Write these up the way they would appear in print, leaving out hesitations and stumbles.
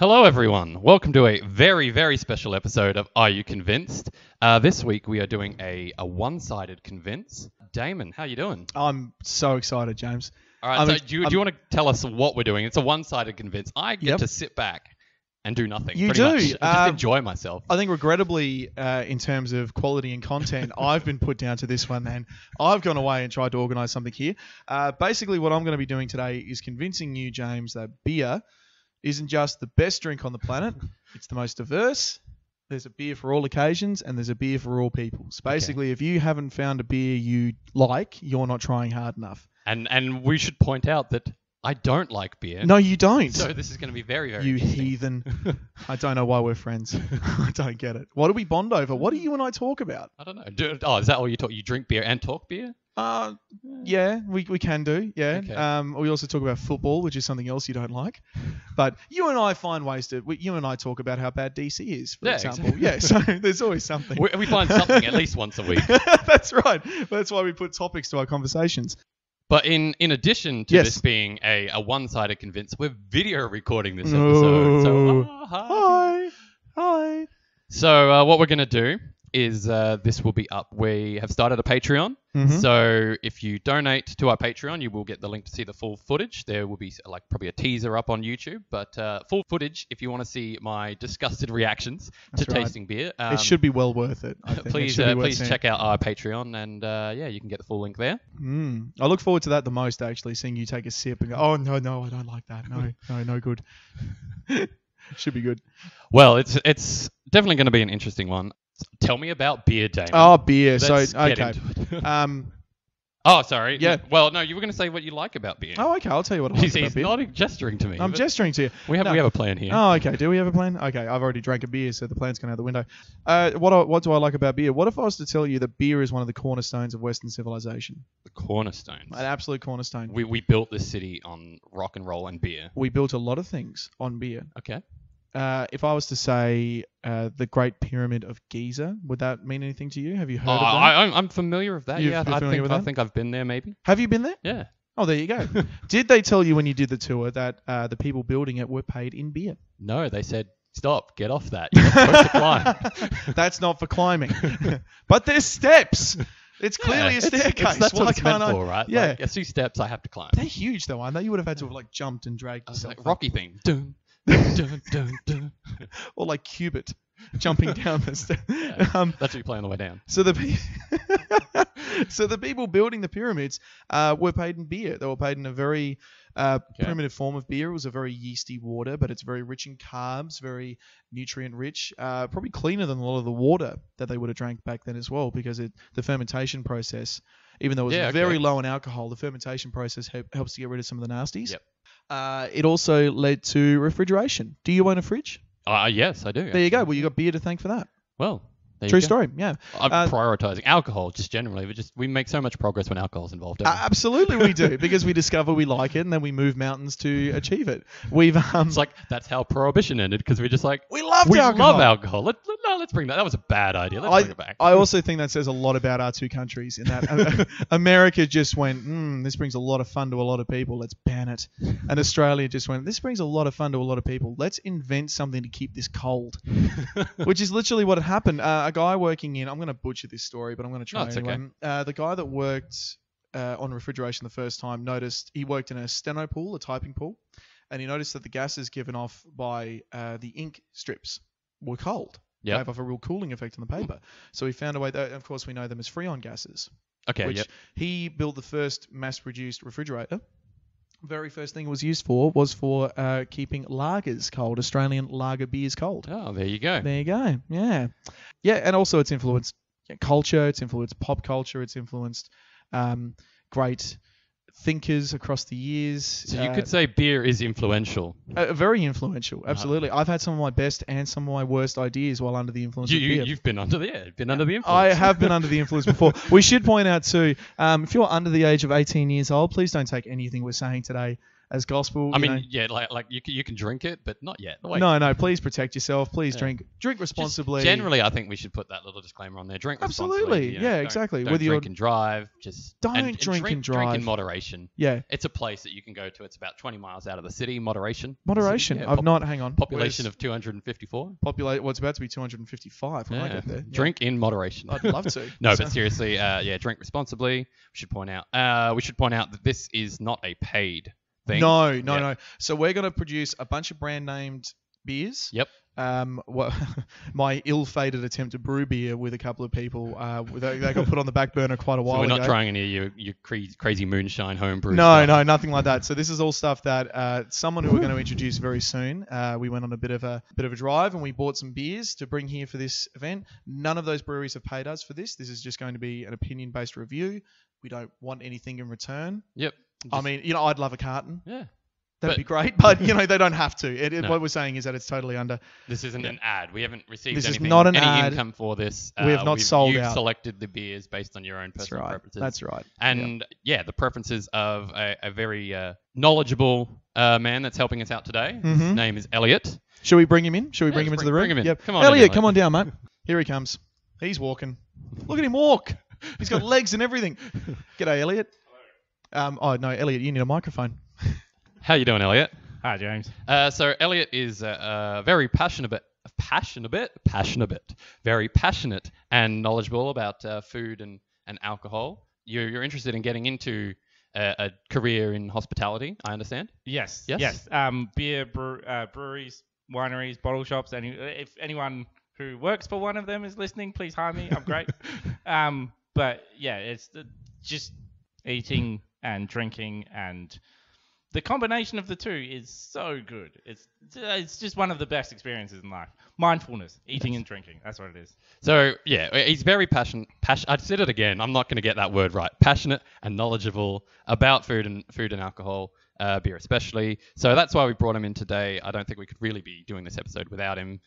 Hello, everyone. Welcome to a very, very special episode of Are You Convinced? This week we are doing a one-sided convince. Damon, how you doing? I'm so excited, James. All right, do you want to tell us what we're doing? It's a one-sided convince. I get to sit back and do nothing. You pretty do. much. Just enjoy myself. I think regrettably, in terms of quality and content, I've been put down to this one, and I've gone away and tried to organise something here. Basically, what I'm going to be doing today is convincing you, James, that beer isn't just the best drink on the planet. It's the most diverse. There's a beer for all occasions, and there's a beer for all people. So basically, if you haven't found a beer you like, you're not trying hard enough. And we should point out that I don't like beer. No, you don't. So this is going to be very, very You interesting. heathen. I don't know why we're friends. I don't get it. What do we bond over? What do you and I talk about? I don't know. Is that all you talk? You drink beer and talk beer? Yeah, we can do. Yeah. Okay. We also talk about football, which is something else you don't like. But you and I find ways to. You and I talk about how bad DC is, for example. Exactly. Yeah. So there's always something. We find something at least once a week. That's right. That's why we put topics to our conversations. But in addition to this being a one-sided convince, we're video recording this episode. So Hi. So what we're going to do is this will be up. We have started a Patreon. Mm-hmm. So if you donate to our Patreon, you will get the link to see the full footage. There will be probably a teaser up on YouTube, but full footage if you want to see my disgusted reactions to tasting beer. It should be well worth it. I think. Please check out our Patreon, and you can get the full link there. I look forward to that the most, actually, seeing you take a sip and go, oh, no, I don't like that. No good. Should be good. Well, it's definitely going to be an interesting one. Tell me about beer, Damon. Oh, beer. Let's okay. get into it. Oh, sorry. Yeah. Well, no, you were going to say what you like about beer. Oh, okay. I'll tell you what I like about He's beer. not gesturing to me. I'm gesturing to you. We have a plan here. Oh, okay. Do we have a plan? Okay. I've already drank a beer, so the plan's gone out the window. What do I like about beer? What if I was to tell you that beer is one of the cornerstones of Western civilization? The cornerstones. An absolute cornerstone. We built this city on rock and roll and beer. We built a lot of things on beer. Okay. If I was to say the Great Pyramid of Giza, would that mean anything to you? Have you heard of that? I'm familiar with that. You're familiar with that? I think I've been there maybe. Have you been there? Yeah. Oh, there you go. Did they tell you when you did the tour that the people building it were paid in beer? No, they said, stop, get off that. You're not supposed to climb. That's not for climbing. But there's steps. It's clearly a staircase. That's what Why it's can't meant I? for, right? Yeah. Like, a few steps I have to climb. They're huge, though, aren't they? You would have had to have jumped and dragged yourself. Like Rocky theme. Dun, dun, dun, dun. Or like Cubit, jumping down the stairs. Yeah, that's what you play on the way down. So the people building the pyramids were paid in beer. They were paid in a very primitive form of beer. It was a very yeasty water, but it's very rich in carbs, very nutrient rich, probably cleaner than a lot of the water that they would have drank back then as well, because the fermentation process, even though it was very low in alcohol, the fermentation process helps to get rid of some of the nasties. Yep. It also led to refrigeration. Do you own a fridge? Yes, I do. There you go. Well, you got beer to thank for that. Well, there True you go. story, yeah. I'm prioritizing alcohol just generally. We make so much progress when alcohol's involved. Don't we? Absolutely, we do, because we discover we like it and then we move mountains to achieve it. It's like that's how prohibition ended, because we're just like we love alcohol. Let's bring that. That was a bad idea. Let's bring it back. I also think that says a lot about our two countries, in that America just went, this brings a lot of fun to a lot of people. Let's ban it. And Australia just went, this brings a lot of fun to a lot of people. Let's invent something to keep this cold, which is literally what had happened. A guy working in, I'm going to butcher this story, but I'm going to try anyway. Okay. The guy that worked on refrigeration the first time noticed he worked in a steno pool, a typing pool, and he noticed that the gases given off by the ink strips were cold. Yep. Gave off a real cooling effect on the paper. So he found a way that, of course, we know them as Freon gases. Okay, which he built the first mass-produced refrigerator. Very first thing it was used for was for keeping lagers cold, Australian lager beers cold. Oh, there you go. There you go. Yeah. Yeah, and also it's influenced culture, it's influenced pop culture, it's influenced great thinkers across the years. So you could say beer is influential. Very influential, absolutely. I've had some of my best and some of my worst ideas while under the influence of beer. You've been under the influence. I have been under the influence before. We should point out too, if you're under the age of 18 years old, please don't take anything we're saying today as gospel. I you mean, know. yeah, like you can drink it, but not yet. Wait. No, please protect yourself. Please Yeah. drink responsibly. Generally, I think we should put that little disclaimer on there. Drink responsibly. Absolutely. You know, Yeah, don't- exactly. Don't Whether drink you're and drive. Just Don't and drink and Drink in drive. moderation. Yeah. It's a place that you can go to. It's about 20 miles out of the city. Moderation. Moderation. Yeah, I've not. Hang on. Population of 254. Populate. Well, it's about to be 255 when I get there. Yeah. Drink in moderation. I'd love to. No, So- but seriously, drink responsibly. We should point out that this is not a paid thing. No. So we're going to produce a bunch of brand named beers. Yep. My ill-fated attempt to brew beer with a couple of people, they got put on the back burner quite a while So we're ago. not trying any of your crazy moonshine homebrew. No, stuff. nothing like that. So this is all stuff that someone who we're going to introduce very soon. We went on a bit of a drive and we bought some beers to bring here for this event. None of those breweries have paid us for this. This is just going to be an opinion-based review. We don't want anything in return. Yep. I mean, I'd love a carton. Yeah. That'd be great, but they don't have to. No. What we're saying is that it's totally under. This isn't an ad. We haven't received This is anything, not an any ad. income for this. We have not sold you've out. selected the beers based on your own That's personal right. preferences. That's right. And the preferences of a very knowledgeable man that's helping us out today. His Mhm. name is Elliot. Should we bring him in? Should we bring him let's into the room? bring him in. Yep. Come on in, Elliot, Elliot. come on down, mate. Here he comes. He's walking. Look at him walk. He's got legs and everything. G'day, Elliot. Oh no, Elliot, you need a microphone. How you doing, Elliot? Hi, James. So Elliot is very passionate, very passionate and knowledgeable about food and alcohol. You're interested in getting into a career in hospitality, I understand. Yes. Yes? Beer breweries, wineries, bottle shops. If anyone who works for one of them is listening, please hire me. I'm great. But yeah, it's just eating and drinking, and the combination of the two is so good. It's just one of the best experiences in life. Mindfulness, eating and drinking. That's what it is. So he's very passionate. I said it again. I'm not going to get that word right. Passionate and knowledgeable about food and alcohol, beer especially. So that's why we brought him in today. I don't think we could really be doing this episode without him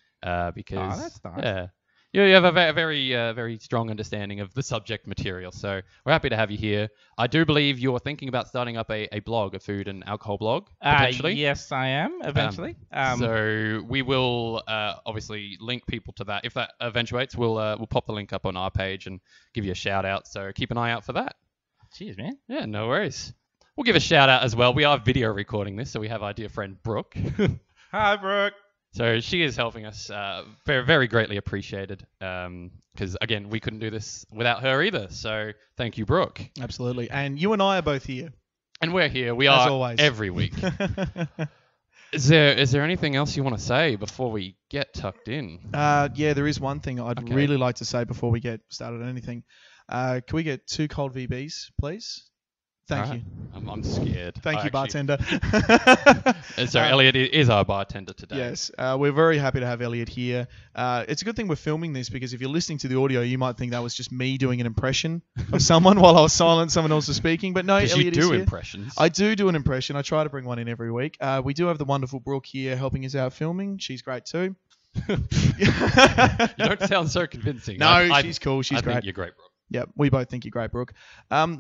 because that's nice. Yeah. You have a very strong understanding of the subject material, so we're happy to have you here. I do believe you're thinking about starting up a blog, a food and alcohol blog, potentially. Yes, I am, eventually. So we will obviously link people to that. If that eventuates, we'll pop the link up on our page and give you a shout out. So keep an eye out for that. Cheers, man. Yeah, no worries. We'll give a shout out as well. We are video recording this, so we have our dear friend Brooke. Hi, Brooke. So she is helping us, very, very greatly appreciated. Because again, we couldn't do this without her either. So thank you, Brooke. Absolutely. And you and I are both here. And we're here. We As are always. every week. Is there anything else you want to say before we get tucked in? Yeah, there is one thing I'd Okay. really like to say before we get started on anything. Can we get 2 cold VBs, please? Thank All you. right. I'm scared. Thank you, bartender. So Elliot is our bartender today. Yes, we're very happy to have Elliot here. It's a good thing we're filming this because if you're listening to the audio, you might think that was just me doing an impression of someone while I was silent, someone else was speaking. But no, Because Elliot you is do here. impressions. I do an impression. I try to bring one in every week. We do have the wonderful Brooke here helping us out filming. She's great too. You don't sound so convincing. No, she's cool. She's I great. think you're great, Brooke. Yeah, we both think you're great, Brooke.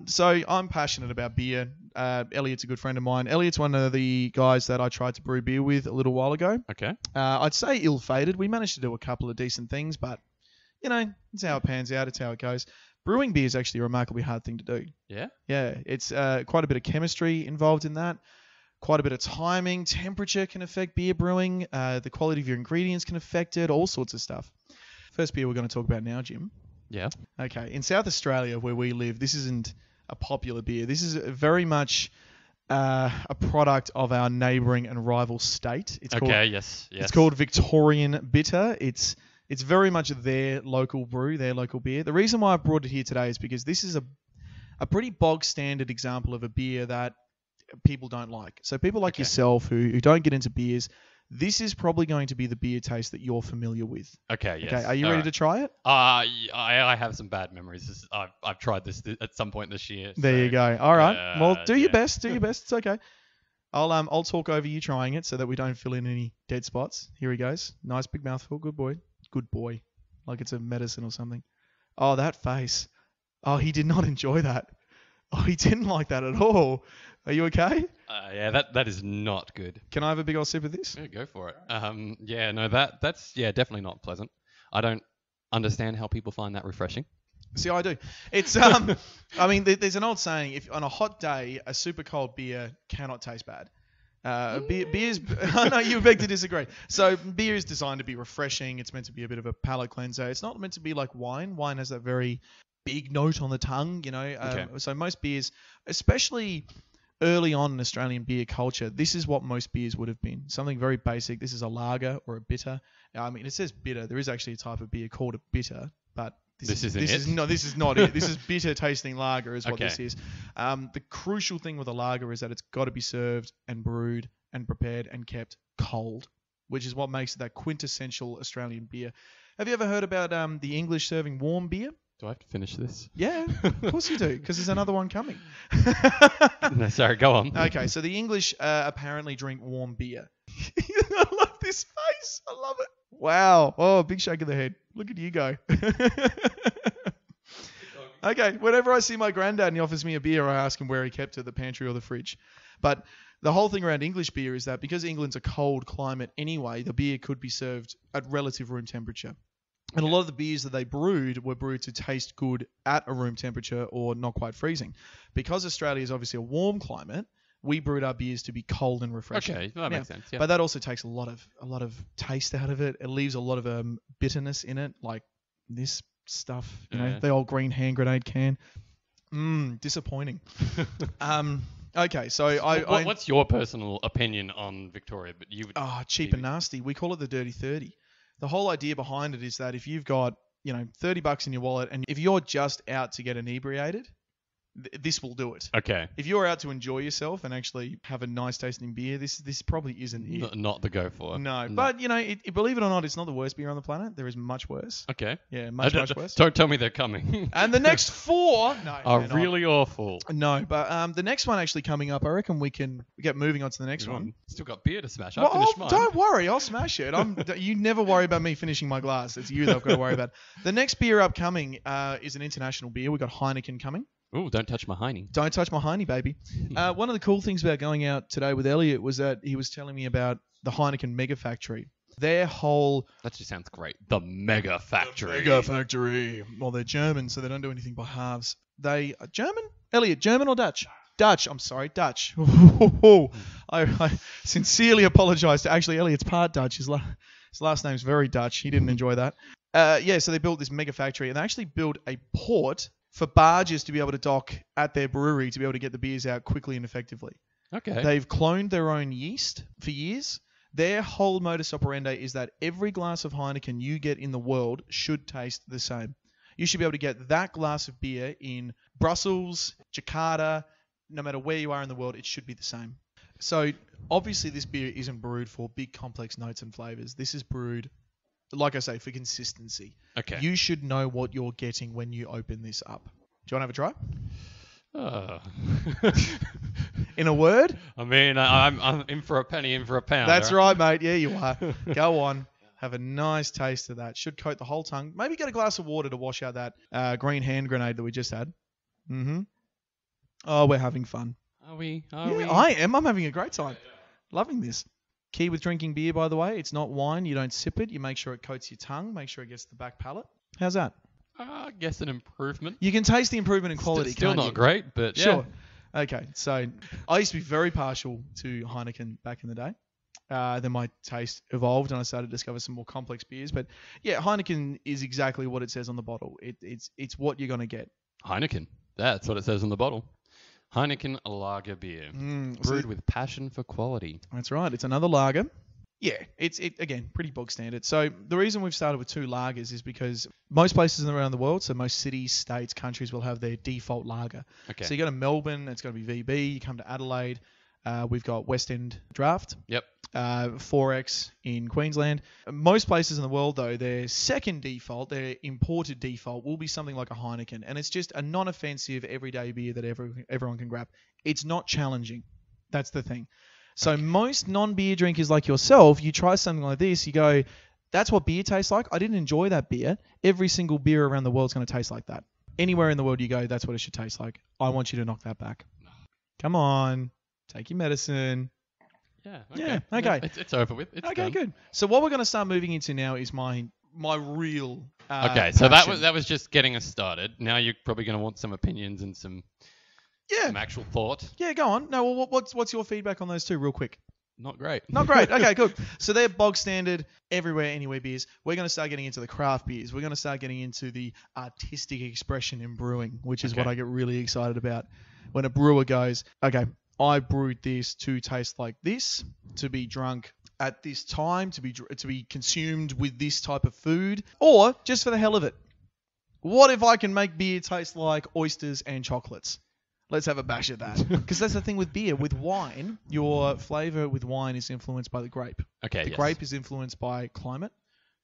So I'm passionate about beer. Elliot's a good friend of mine. Elliot's one of the guys that I tried to brew beer with a little while ago. Okay. I'd say ill-fated. We managed to do a couple of decent things, but, it's how it pans out. It's how it goes. Brewing beer is actually a remarkably hard thing to do. Yeah? Yeah, it's quite a bit of chemistry involved in that. Quite a bit of timing. Temperature can affect beer brewing. The quality of your ingredients can affect it. All sorts of stuff. First beer we're going to talk about now, Jim. Yeah. Okay, in South Australia where we live, this isn't a popular beer. This is very much a product of our neighbouring and rival state. It's Yes. It's called Victorian Bitter. It's very much their local brew, their local beer. The reason why I brought it here today is because this is a pretty bog standard example of a beer that people don't like. So people like yourself who don't get into beers, this is probably going to be the beer taste that you're familiar with. Okay, yes. Okay, are you ready to try it? I have some bad memories. I've tried this at some point this year. There you go. All right. Well, do your best. Do your best. It's okay. I'll talk over you trying it so that we don't fill in any dead spots. Here he goes. Nice big mouthful. Good boy. Good boy. Like it's a medicine or something. Oh, that face. Oh, he did not enjoy that. Oh, he didn't like that at all. Are you okay? Yeah, that is not good. Can I have a big old sip of this? Yeah, go for it. Yeah, no, that's definitely not pleasant. I don't understand how people find that refreshing. See, I do. It's I mean, there's an old saying: if on a hot day, a super cold beer cannot taste bad. Beer's. I know you beg to disagree. So beer is designed to be refreshing. It's meant to be a bit of a palate cleanser. It's not meant to be like wine. Wine has that very big note on the tongue, you know. Okay. So most beers, especially early on in Australian beer culture, this is what most beers would have been. Something very basic. This is a lager or a bitter. I mean, it says bitter. There is actually a type of beer called a bitter, but this is not it. This is bitter tasting lager is what Okay. this is. The crucial thing with a lager is that it's got to be served and brewed and prepared and kept cold, which is what makes it that quintessential Australian beer. Have you ever heard about the English serving warm beer? Do I have to finish this? Yeah, of course you do, because there's another one coming. No, sorry, go on. Okay, so the English apparently drink warm beer. I love this face. I love it. Wow. Oh, big shake of the head. Look at you go. Okay, whenever I see my granddad and he offers me a beer, I ask him where he kept it, the pantry or the fridge. But the whole thing around English beer is that because England's a cold climate anyway, the beer could be served at relative room temperature. And a lot of the beers that they brewed were brewed to taste good at a room temperature or not quite freezing. Because Australia is obviously a warm climate, we brewed our beers to be cold and refreshing. Okay, that makes sense. Yeah. But that also takes a lot of taste out of it. It leaves a lot of bitterness in it, like this stuff, you know, Yeah. the old green hand grenade can. Disappointing. Okay, so What's your personal opinion on Victoria? But you would. cheap and nasty. We call it the dirty 30. The whole idea behind it is that if you've got, $30 in your wallet and if you're just out to get inebriated, this will do it. Okay. If you're out to enjoy yourself and actually have a nice tasting beer, this probably isn't it. Not the go for. No, but believe it or not, it's not the worst beer on the planet. There is much worse. Okay. Yeah, much worse. Don't tell me they're coming. And the next four are they're not. really awful. No, but the next one actually coming up, I reckon we can get moving on to the next one. Still got beer to smash. Well, I finished mine. don't worry, I'll smash it. You never worry about me finishing my glass. It's you that I've got to worry about. The next beer upcoming is an international beer. We've got Heineken coming. Ooh, don't touch my hiney. Don't touch my Heine, baby. One of the cool things about going out today with Elliot was that he was telling me about the Heineken Mega Factory. Their whole... That just sounds great. The Mega Factory. Mega Factory. Well, they're German, so they don't do anything by halves. They... German? Elliot, German or Dutch? Dutch. I'm sorry, Dutch. I sincerely apologise to... Actually, Elliot's part Dutch. His last name's very Dutch. He didn't enjoy that. So they built this Mega Factory, and they actually built a port for barges to be able to dock at their brewery to be able to get the beers out quickly and effectively. Okay. They've cloned their own yeast for years. Their whole modus operandi is that every glass of Heineken you get in the world should taste the same. You should be able to get that glass of beer in Brussels, Jakarta, no matter where you are in the world, it should be the same. So obviously this beer isn't brewed for big complex notes and flavors. This is brewed, like I say, for consistency. Okay. You should know what you're getting when you open this up. Do you want to have a try? In a word? I mean, I'm in for a penny, in for a pound. That's right, mate. Yeah, you are. Go on. Have a nice taste of that. Should coat the whole tongue. Maybe get a glass of water to wash out that green hand grenade that we just had. Mm-hmm. Oh, we're having fun. Are we? I am. I'm having a great time. Loving this. Key with drinking beer, by the way, it's not wine. You don't sip it. You make sure it coats your tongue. Make sure it gets to the back palate. How's that? I guess an improvement. You can taste the improvement in quality. Still can't not you? great, but yeah. Sure. Okay, so I used to be very partial to Heineken back in the day. Then my taste evolved and I started to discover some more complex beers. But yeah, Heineken is exactly what it says on the bottle. It's what you're going to get. Heineken. That's what it says on the bottle. Heineken lager beer. Brewed with passion for quality. That's right. It's another lager. Yeah, it's again, pretty bog standard. So the reason we've started with two lagers is because most places around the world, so most cities, states, countries will have their default lager. Okay. So you go to Melbourne, it's going to be VB. You come to Adelaide, we've got West End Draft. Yep. 4X in Queensland. Most places in the world, though, their second default, their imported default, will be something like a Heineken. And it's just a non-offensive, everyday beer that everyone can grab. It's not challenging. That's the thing. So most non-beer drinkers like yourself, you try something like this, you go, that's what beer tastes like. I didn't enjoy that beer. Every single beer around the world is going to taste like that. Anywhere in the world you go, that's what it should taste like. I want you to knock that back. Come on. take your medicine. Yeah. Yeah, No, okay. it's over with. It's Okay, done. good. So what we're going to start moving into now is my real Okay, so passion. that was just getting us started. Now you're probably going to want some opinions and some actual thought. Yeah, go on. No, well, what's your feedback on those two, real quick? Not great. Not great. Okay, good. So they're bog standard, everywhere, anywhere beers. We're going to start getting into the craft beers. We're going to start getting into the artistic expression in brewing, which is what I get really excited about. When a brewer goes, okay, I brewed this to taste like this, to be drunk at this time, to be consumed with this type of food, or just for the hell of it. What if I can make beer taste like oysters and chocolates? Let's have a bash at that. Because that's the thing with beer. With wine, your flavour with wine is influenced by the grape. Okay, The grape is influenced by climate,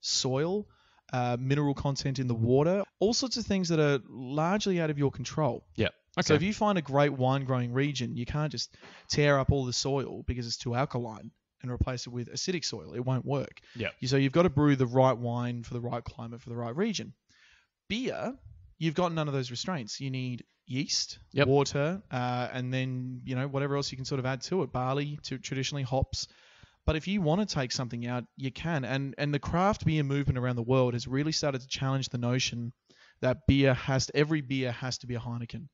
soil, mineral content in the water, all sorts of things that are largely out of your control. Yep. Okay. So if you find a great wine growing region, you can't just tear up all the soil because it's too alkaline and replace it with acidic soil. It won't work. Yep. So you've got to brew the right wine for the right climate for the right region. Beer, you've got none of those restraints. You need yeast, water, and then whatever else you can sort of add to it. Barley, traditionally hops. But if you want to take something out, you can. And the craft beer movement around the world has really started to challenge the notion that every beer has to be a Heineken.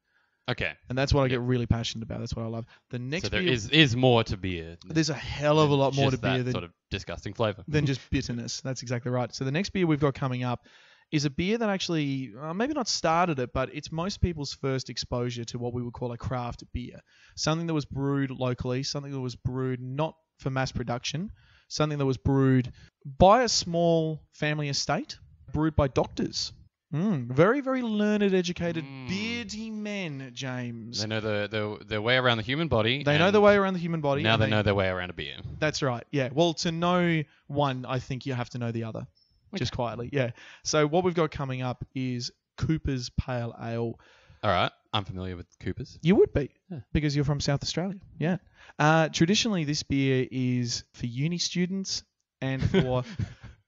Okay. And that's what I get really passionate about. That's what I love. The next So there beer, is more to beer. there's a hell of a lot more to Just beer that than sort of disgusting flavour. than just bitterness. That's exactly right. So the next beer we've got coming up is a beer that actually, maybe not started it, but it's most people's first exposure to what we would call a craft beer. Something that was brewed locally, something that was brewed not for mass production, something that was brewed by a small family estate, brewed by doctors. Very, very learned, educated, beardy men, James. They know their way around the human body. They know the way around the human body. Now they know their way around a beer. That's right. Yeah. Well, to know one, I think you have to know the other. Just quietly. Yeah. So what we've got coming up is Cooper's Pale Ale. All right. I'm familiar with Cooper's. You would be, because you're from South Australia. Yeah. Traditionally, this beer is for uni students and for,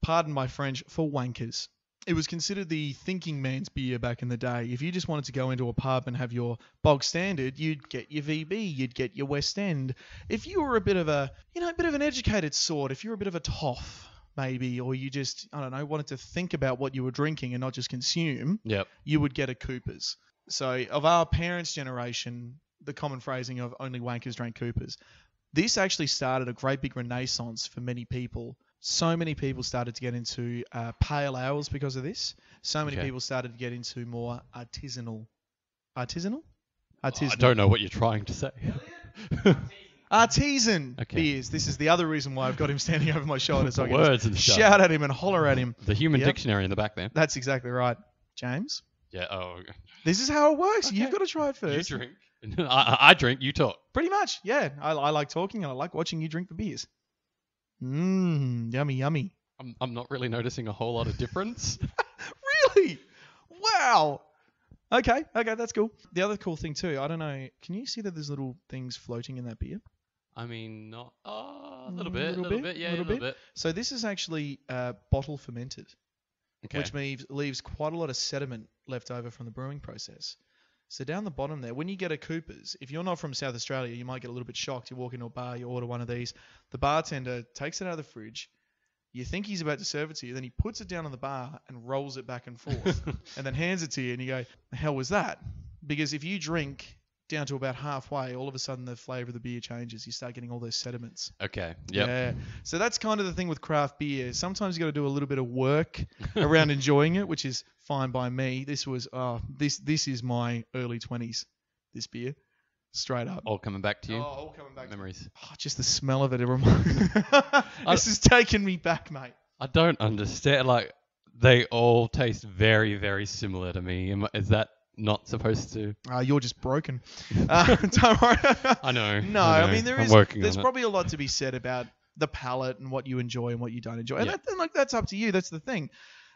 pardon my French, for wankers. It was considered the thinking man's beer back in the day. If you just wanted to go into a pub and have your bog standard, you'd get your VB, you'd get your West End. If you were a bit of an educated sort, if you were a bit of a toff, maybe, or you just, I don't know, wanted to think about what you were drinking and not just consume, you would get a Cooper's. So of our parents' generation, the common phrasing of only wankers drank Cooper's. This actually started a great big renaissance for many people. So many people started to get into pale ales because of this. So many people started to get into more artisanal. Artisanal? I don't know what you're trying to say. Artisan beers. This is the other reason why I've got him standing over my shoulder, so I can Words and stuff. shout at him and holler at him. The human dictionary in the back there. That's exactly right. James? Yeah. Oh. This is how it works. You've got to try it first. You drink. I drink. You talk. Pretty much. Yeah. I like talking and I like watching you drink the beers. Yummy, yummy. I'm not really noticing a whole lot of difference. Really? Wow. Okay, that's cool. The other cool thing too, I don't know, can you see that there's little things floating in that beer? I mean, not a little bit. Yeah, a little bit. So this is actually bottle fermented, which leaves quite a lot of sediment left over from the brewing process. So down the bottom there, when you get a Cooper's, if you're not from South Australia, you might get a little bit shocked. You walk into a bar, you order one of these. The bartender takes it out of the fridge. You think he's about to serve it to you. Then he puts it down on the bar and rolls it back and forth and then hands it to you. And you go, the hell was that? Because if you drink down to about halfway, all of a sudden the flavour of the beer changes. You start getting all those sediments. Okay. Yep. Yeah. So that's kind of the thing with craft beer. Sometimes you got to do a little bit of work around enjoying it, which is fine by me. This is my early 20s, this beer. Straight up. All coming back to you? All coming back. Memories. Just the smell of it. This is taking me back, mate. I don't understand. Like, they all taste very, very similar to me. Is that not supposed to? You're just broken. Don't worry. I know. No, I mean, there's probably a lot to be said about the palate and what you enjoy and what you don't enjoy. And that's up to you. That's the thing.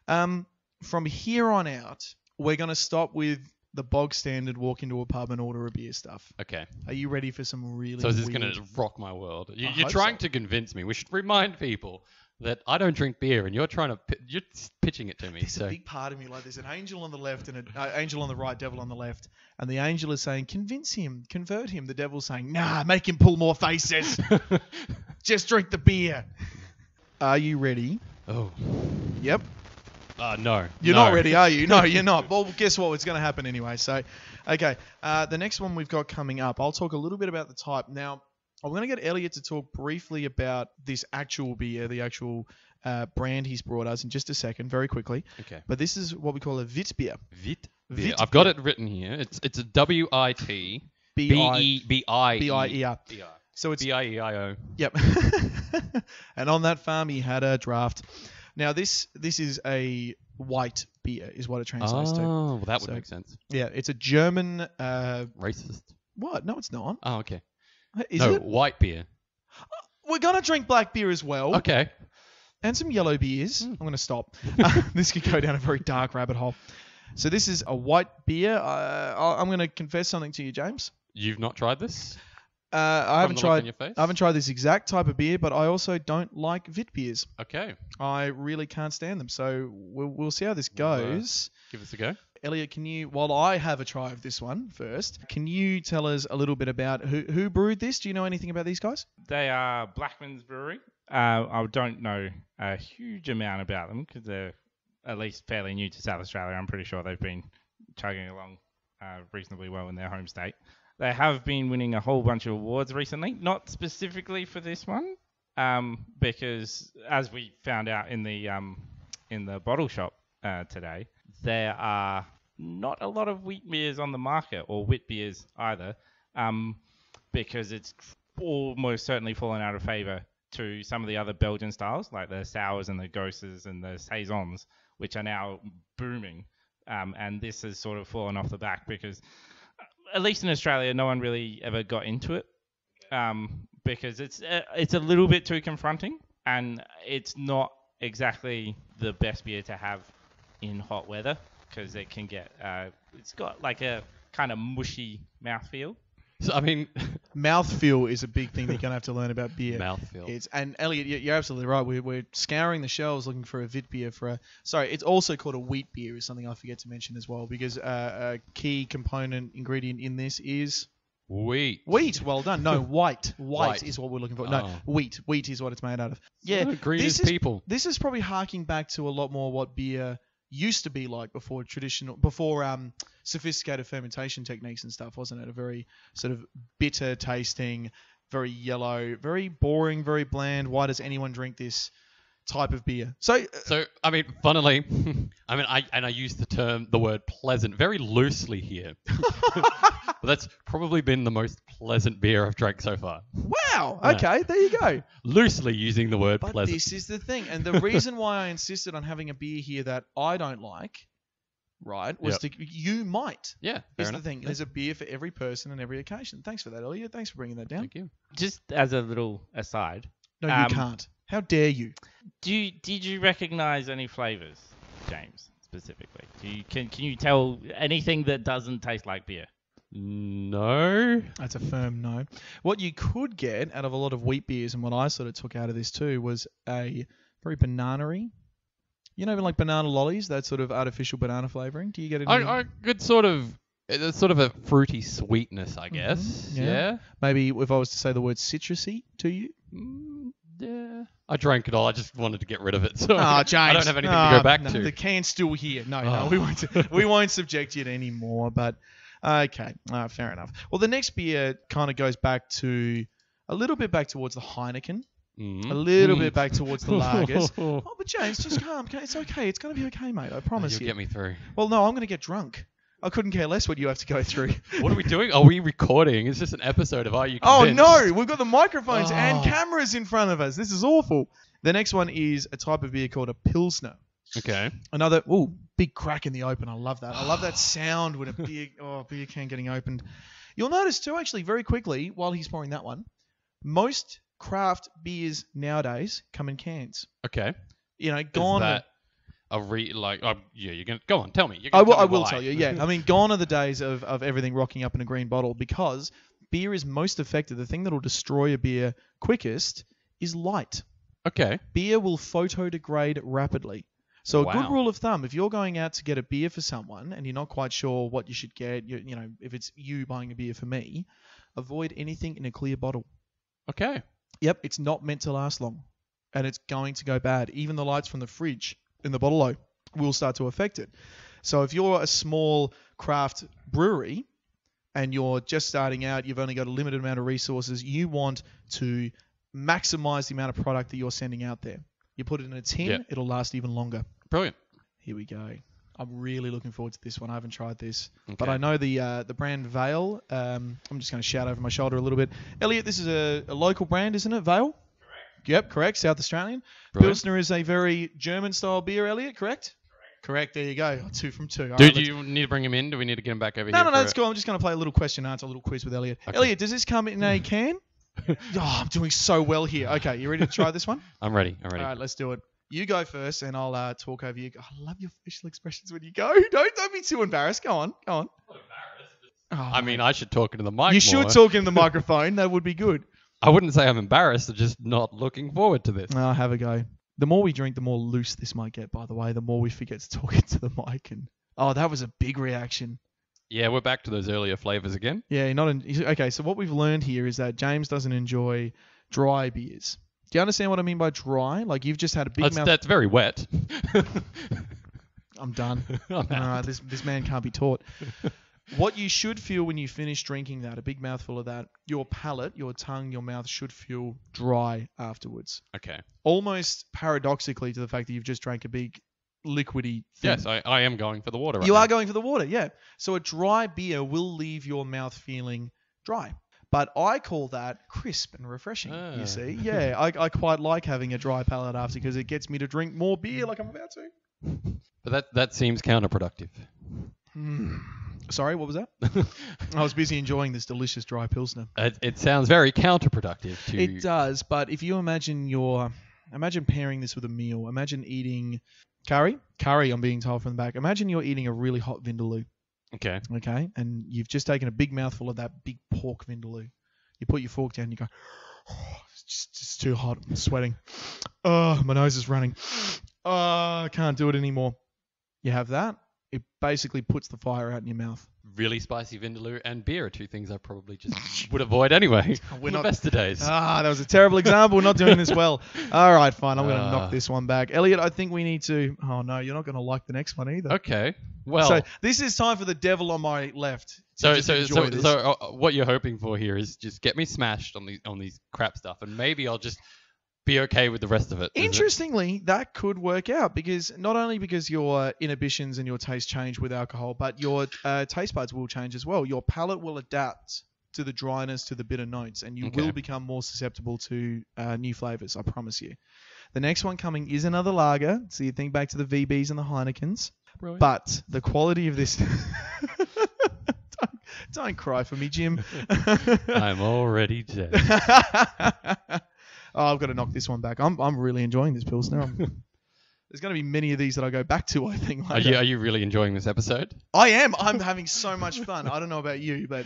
From here on out, we're going to stop with the bog standard walk into a pub and order a beer stuff. Okay. Are you ready for some really So is this going to rock my world? You're trying to convince me. We should remind people that I don't drink beer, and you're you're pitching it to me. There's So a big part of me like there's an angel on the left and an angel on the right, devil on the left, and the angel is saying, convince him, convert him. The devil's saying, nah, make him pull more faces. Just drink the beer. Are you ready? oh Yep. no, You're no. not ready, are you? No, you're not. Well, guess what? It's going to happen anyway. So, okay. The next one we've got coming up, I'll talk a little bit about the type. Now, I'm going to get Elliot to talk briefly about this actual beer, the actual brand he's brought us in just a second, very quickly. Okay. But this is what we call a Wit beer. Wit Wit beer. I've got it written here. It's a WIT B-I-E-R. So it's BIEIO. Yep. And on that farm, he had a draft. Now, this is a white beer, is what it translates to. Oh, well, that would So- make sense. Yeah, it's a German. Racist. What? No, it's not. Oh, okay. Is no, it? white beer. We're gonna drink black beer as well, Okay. and some yellow beers. I'm gonna stop. This could go down a very dark rabbit hole. So this is a white beer. I'm gonna confess something to you, James. You've not tried this? I haven't the look on tried. your face? I haven't tried this exact type of beer, but I also don't like Wit beers. Okay. I really can't stand them. So we'll see how this We'll, goes. Give us a go. Elliot, can you, while I have a try of this one first, can you tell us a little bit about who brewed this? Do you know anything about these guys? They are Blackman's Brewery. I don't know a huge amount about them because they're at least fairly new to South Australia. I'm pretty sure they've been chugging along reasonably well in their home state. They have been winning a whole bunch of awards recently, not specifically for this one, because as we found out in the bottle shop today, there are not a lot of wheat beers on the market, or wit beers either, because it's almost certainly fallen out of favour to some of the other Belgian styles, like the sours and the goses and the saisons, which are now booming. And this has sort of fallen off the back because, at least in Australia, no one really ever got into it, because it's a little bit too confronting, and it's not exactly the best beer to have in hot weather, because it can get it's got like a kind of mushy mouthfeel. So, I mean, Mouthfeel is a big thing that you're going to have to learn about beer. mouthfeel. And Elliot, you're absolutely right. We're scouring the shelves looking for a Wit beer it's also called a wheat beer, is something I forget to mention as well, because a key component ingredient in this is Wheat. wheat. Well done. No, white. White White. is what we're looking for. No, Oh. wheat. Wheat is what it's made out of. Yeah, So green this as people. This is probably harking back to a lot more what beer used to be like before sophisticated fermentation techniques and stuff, wasn't it? A very sort of bitter tasting, very yellow, very boring, very bland. Why does anyone drink this type of beer? So I mean, funnily, I use the word pleasant very loosely here. But that's probably been the most pleasant beer I've drank so far. wow, Yeah. okay, there you go. Loosely using the word But pleasant. this is the thing, and the reason why I insisted on having a beer here that I don't like, right, was you might. Yeah, fair Is enough. the thing. Yeah. There's a beer for every person and every occasion. Thanks for that, Elliot. Thanks for bringing that down. Thank you. Just as a little aside, No, you can't. How dare you? did you recognise any flavours, James, specifically? Can you tell anything that doesn't taste like beer? No. That's a firm no. What you could get out of a lot of wheat beers, and what I sort of took out of this too, was a very banana-y. You know, like banana lollies, that sort of artificial banana flavouring. Do you get any? I could sort of. It's sort of a fruity sweetness, I guess. yeah. Yeah. Maybe if I was to say the word citrusy to you. Yeah. I drank it all. I just wanted to get rid of it. So James. I don't have anything to go back no, to. The can's still here. No, Oh. we won't subject you to any more. But okay, fair enough. Well, the next beer kind of goes back to a little bit back towards the Heineken, a little bit back towards the lagers. Oh, but James, just calm. Okay, it's okay. It's gonna be okay, mate. I promise You'll you. get me through. Well, no, I'm gonna get drunk. I couldn't care less what you have to go through. What are we doing? Are we recording? It's just an episode of Are You Oh Convinced? no, we've got the microphones Oh. and cameras in front of us. This is awful. The next one is a type of beer called a Pilsner. Okay. Another big crack in the open. I love that. I love that sound when a beer can getting opened. You'll notice too, actually, very quickly while he's pouring that one, most craft beers nowadays come in cans. Okay. You know, Is gone. that you're gonna go on. Tell me. You're I gonna will, tell I me will why. tell you. Yeah, I mean, gone are the days of everything rocking up in a green bottle, because beer is most effective. The thing that will destroy a beer quickest is light. Okay. Beer will photodegrade rapidly. So a good Wow. rule of thumb, if you're going out to get a beer for someone and you're not quite sure what you should get, you know, if it's you buying a beer for me, avoid anything in a clear bottle. Okay. Yep, it's not meant to last long, and it's going to go bad. Even the lights from the fridge in the bottle will start to affect it. So if you're a small craft brewery and you're just starting out, you've only got a limited amount of resources, you want to maximize the amount of product that you're sending out there. You put it in a tin, Yep. it'll last even longer. Brilliant. Here we go. I'm really looking forward to this one. I haven't tried this, Okay. but I know the brand Vale. I'm just going to shout over my shoulder a little bit. Elliot, this is a local brand, isn't it? Vale? Correct. Yep, correct. South Australian. Brilliant. Pilsner is a very German-style beer, Elliot, correct? Correct. There you go. 2 from 2. All Do right, you need to bring him in? Do we need to get him back over No, here? no, for that's a- cool. I'm just going to play a little question and answer, a little quiz with Elliot. Okay. Elliot, does this come in a can? Oh, I'm doing so well here. Okay, you ready to try this one? I'm ready. I'm ready. All right, let's do it. You go first, and I'll talk over you. I love your facial expressions when you go. Don't be too embarrassed. Go on. Oh, I mean, I should talk into the mic you should more. talk in the microphone. That would be good. I wouldn't say I'm embarrassed. I'm just not looking forward to this. I'll have a go. The more we drink, the more loose this might get, by the way. The more we forget to talk into the mic. And oh, that was a big reaction. Yeah, we're back to those earlier flavors again. Yeah, okay, so what we've learned here is that James doesn't enjoy dry beers. Do you understand what I mean by dry? Like you've just had a big mouth. That's very wet. I'm done. I'm All out. right, this man can't be taught. What you should feel when you finish drinking that, a big mouthful of that, your palate, your tongue, your mouth should feel dry afterwards. Okay. Almost paradoxically to the fact that you've just drank a big liquidy thing. Yes, I am going for the water right You now. are going for the water, yeah. So a dry beer will leave your mouth feeling dry. But I call that crisp and refreshing, you see. Yeah, I quite like having a dry palate after because it gets me to drink more beer like I'm about to. But that seems counterproductive. Sorry, what was that? I was busy enjoying this delicious dry Pilsner. It sounds very counterproductive to... It does, but if you imagine pairing this with a meal. Imagine eating curry. I'm being told from the back. Imagine you're eating a really hot vindaloo. Okay. Okay, and you've just taken a big mouthful of that big pork vindaloo. You put your fork down and you go, oh, it's just too hot. I'm sweating. Oh, my nose is running. Oh, I can't do it anymore. You have that. It basically puts the fire out in your mouth. Really spicy vindaloo and beer are two things I probably just would avoid anyway. We're On the not- best of days. That was a terrible example. We're not doing this well. All right, fine. I'm going to Ah. knock this one back. Elliot, I think we need to... Oh, no, you're not going to like the next one either. Okay. Well, So this is time for the devil on my left. to so just enjoy this. what you're hoping for here is just get me smashed on these crap stuff, and maybe I'll just be okay with the rest of it. is it? Interestingly, that could work out because not only because your inhibitions and your taste change with alcohol, but your taste buds will change as well. Your palate will adapt to the dryness, to the bitter notes, and you Okay. will become more susceptible to new flavors, I promise you. The next one coming is another lager, so you think back to the VBs and the Heinekens. Brilliant. But the quality of this... don't cry for me, Jim. I'm already dead. Oh, I've got to knock this one back. I'm really enjoying this Pilsner. There's going to be many of these that I go back to, I think. Are you really enjoying this episode? I am. I'm having so much fun. I don't know about you, but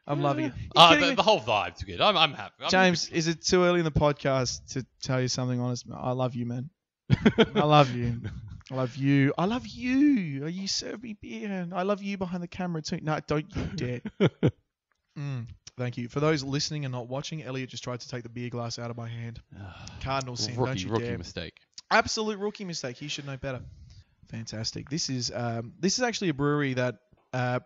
I'm loving it. You kidding me? The whole vibe's good. I'm happy. James, is it too early in the podcast to tell you something honest? I love you, man. I love you. I love you. I love you. You serve me beer. I love you behind the camera too. No, don't you dare. Thank you. For those listening and not watching, Elliot just tried to take the beer glass out of my hand. Cardinal sin, don't you rookie dare. mistake. Absolute rookie mistake. He should know better. Fantastic. This is actually a brewery that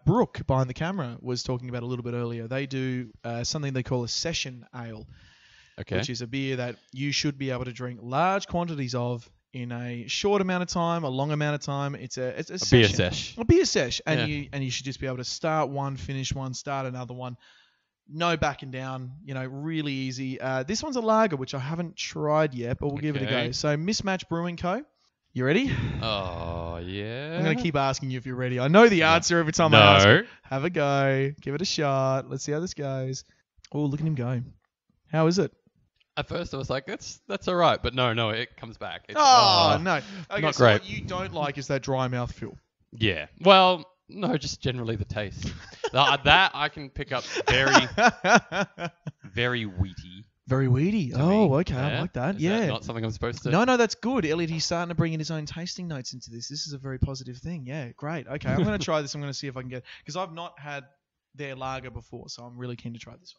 Brooke behind the camera was talking about a little bit earlier. They do something they call a session ale, Okay. which is a beer that you should be able to drink large quantities of in a short amount of time, a long amount of time. It's a beer session. sesh. A beer sesh, and Yeah. you should just be able to start one, finish one, start another one. No backing down, really easy. This one's a lager, which I haven't tried yet, but we'll give it a Okay. go. So Mismatch Brewing Co. You ready? Oh yeah. I'm going to keep asking you if you're ready. I know the answer every time I ask. No. Have a go. Give it a shot. Let's see how this goes. Oh, look at him go. How is it? At first I was like, that's all right, but no, it comes back. It's, No. Okay, not so great. what you don't like is that dry mouthfeel. Yeah. Well, no, just generally the taste. That I can pick up very, very wheaty. Very weedy. to Oh, me. okay. I like that. Is Yeah. that not something I'm supposed to? No, that's good. Elliot, he's starting to bring in his own tasting notes into this. This is a very positive thing. Yeah, great. Okay, I'm going to try this. I'm going to see if I can get... Because I've not had their lager before, so I'm really keen to try this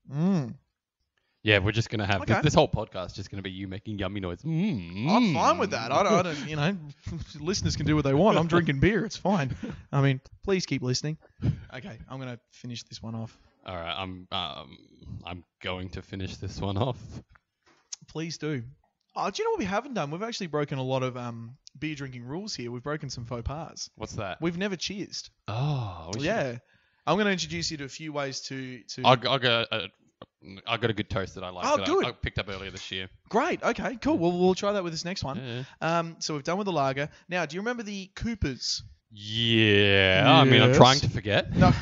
one. Yeah, we're just gonna have Okay. this whole podcast just gonna be you making yummy noise. I'm fine with that. I don't, listeners can do what they want. I'm drinking beer. It's fine. I mean, please keep listening. Okay, I'm going to finish this one off. All right, I'm going to finish this one off. Please do. Oh, do you know what we haven't done? We've actually broken a lot of beer drinking rules here. We've broken some faux pas. What's that? We've never cheersed. Oh, Yeah. I'm going to introduce you to a few ways to... I got a good toast that I like. Oh, that good. I picked up earlier this year. Great. Okay, cool. Well, we'll try that with this next one. Yeah. So we've done with the lager. Now, do you remember the Coopers? Yeah. I mean, I'm Yes. trying to forget. No.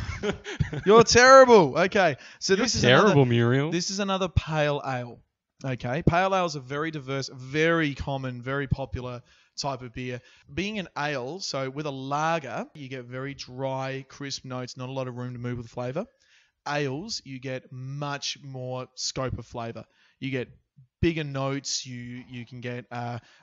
You're terrible. Okay. So You're this is terrible, another, Muriel. This is another pale ale. Okay. Pale ales are very diverse, very common, very popular type of beer. Being an ale, so with a lager, you get very dry, crisp notes, not a lot of room to move with flavour. Ales, you get much more scope of flavour. You get bigger notes. You can get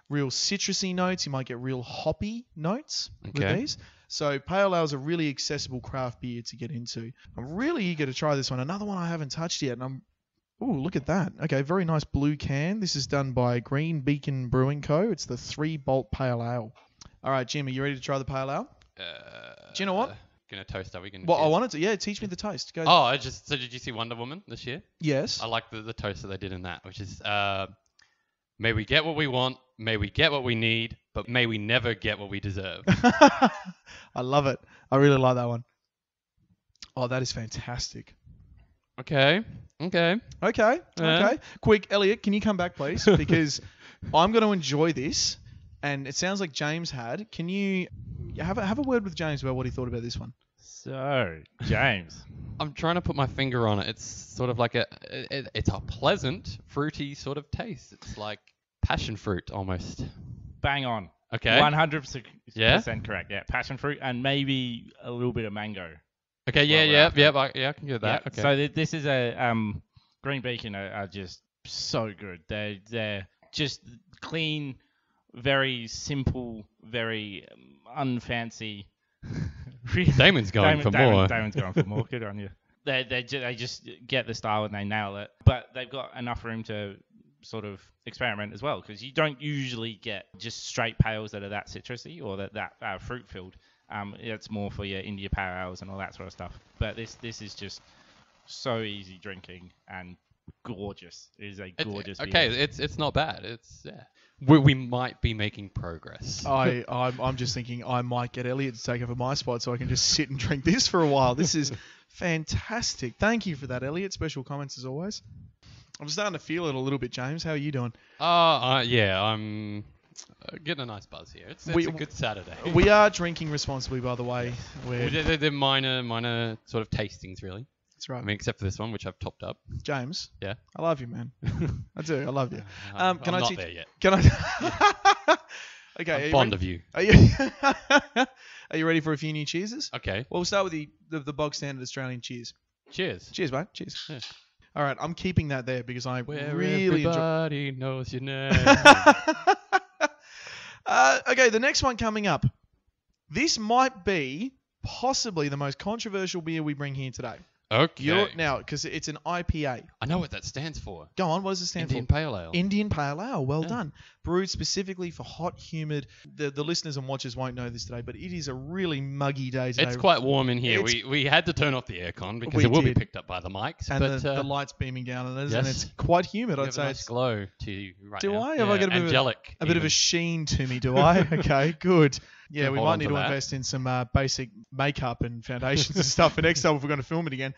real citrusy notes. You might get real hoppy notes with Okay. these. So pale ales are really accessible craft beer to get into. I'm really eager to try this one. Another one I haven't touched yet, and look at that. Okay, very nice blue can. This is done by Green Beacon Brewing Co. It's the 3-bolt pale ale. All right, Jim, are you ready to try the pale ale? Do you know what? Gonna toast. Are we gonna? Well, I cheers? wanted to. Yeah, teach me the toast. Go. Oh, so did you see Wonder Woman this year? Yes. I like the toast that they did in that, which is may we get what we want, may we get what we need, but may we never get what we deserve. I love it. I really like that one. Oh, that is fantastic. Okay. Okay. Yeah. Okay. Quick, Elliot, can you come back, please? Because I'm going to enjoy this, and it sounds like James had. Can you have a word with James about what he thought about this one? So, James. I'm trying to put my finger on it. It's sort of like it's a pleasant, fruity sort of taste. It's like passion fruit almost. Bang on. Okay. 100% Yeah? correct. Yeah, passion fruit and maybe a little bit of mango. Okay. Yeah. I can get that. Yeah. Okay. So this is a Green Beacon are just so good. They're just clean, very simple, very unfancy. Damon's going for more. Damon's going for more. Good on you. They just get the style and they nail it. But they've got enough room to sort of experiment as well, because you don't usually get just straight pales that are that citrusy or that fruit filled. It's more for your India pale ales and all that sort of stuff. But this is just so easy drinking and gorgeous. It is a gorgeous beer. Okay, it's not bad. It's we might be making progress. I'm just thinking I might get Elliot to take over my spot so I can just sit and drink this for a while. This is fantastic. Thank you for that, Elliot. Special comments as always. I'm starting to feel it a little bit, James. How are you doing? Yeah, I'm getting a nice buzz here. It's a good Saturday. We are drinking responsibly, by the way. They're minor sort of tastings, really. That's right. I mean, except for this one, which I've topped up. James. Yeah. I love you, man. I do. I love you. I'm Can I not teach- there yet. Can I? Okay. I'm fond of you. Are you? Are you ready for a few new cheerses? Okay. Well, we'll start with the bog standard Australian cheers. Cheers. Cheers, mate. Cheers. Yeah. All right, I'm keeping that there because I Where really enjoy. everybody knows your name. Okay, the next one coming up. This might be possibly the most controversial beer we bring here today. Okay. Now, because it's an IPA. I know what that stands for. Go on, what does it stand Indian for? Pale Ale. Indian Pale Ale. Well Yeah. done. Brewed specifically for hot, humid. The listeners and watchers won't know this today, but it is a really muggy day today. It's quite warm in here. It's- We had to turn off the aircon because We it will be did. picked up by the mics. and but the light's beaming down on us, and yes. it's quite humid. you I'd have say a nice it's glow to you right Do now. I? Have I got a bit of a- angelic? a bit of a sheen to me, do I? Okay, good. Yeah, Can we hold might on need to to that. invest in some basic makeup and foundations and stuff for next time if we're going to film it again.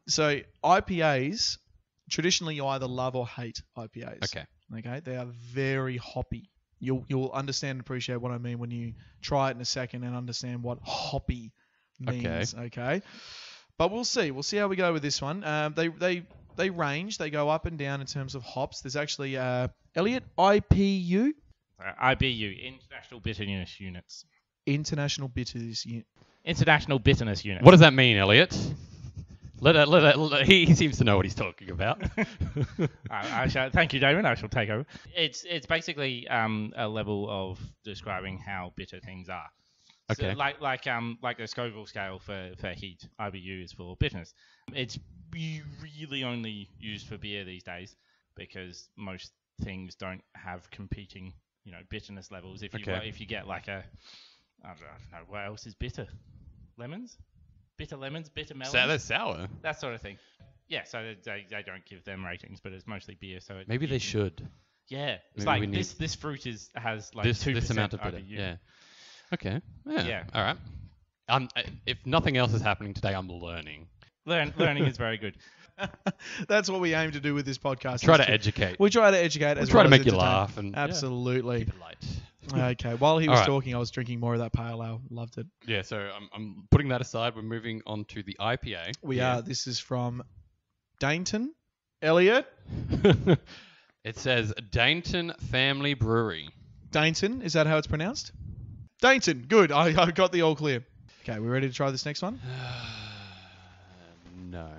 So IPAs, traditionally you either love or hate IPAs. Okay, they are very hoppy. You'll understand and appreciate what I mean when you try it in a second and understand what hoppy means. Okay. But we'll see. We'll see how we go with this one. They range. They go up and down in terms of hops. There's actually Elliot IPU. IBU, International Bitterness Units. International Bitters Unit. International Bitterness Units. What does that mean, Elliot? He seems to know what he's talking about. Thank you, Damon. I shall take over. It's basically a level of describing how bitter things are. Okay. So like the Scoville scale for heat, IBU is for bitterness. It's really only used for beer these days because most things don't have competing, bitterness levels. If you get like I don't know what else is bitter, bitter melons, They're sour. that sort of thing. Yeah, so they don't give them ratings, but it's mostly beer. So Maybe they should. Yeah, it's Maybe like this fruit has like This 2% amount of bitter. IBU. Yeah. Okay. Yeah. Yeah. All right. If nothing else is happening today, I'm learning. Learning is very good. That's what we aim to do with this podcast. Try to educate. We try to educate as try well to as make you entertain. laugh and Absolutely. keep it light. Okay. While he was All right. talking, I was drinking more of that pale ale. Loved it. Yeah. So I'm putting that aside. We're moving on to the IPA. We are. This is from Dainton. Elliot. It says Dainton Family Brewery. Dainton. Is that how it's pronounced? Dainton. Good. I got the all clear. Okay. We ready to try this next one?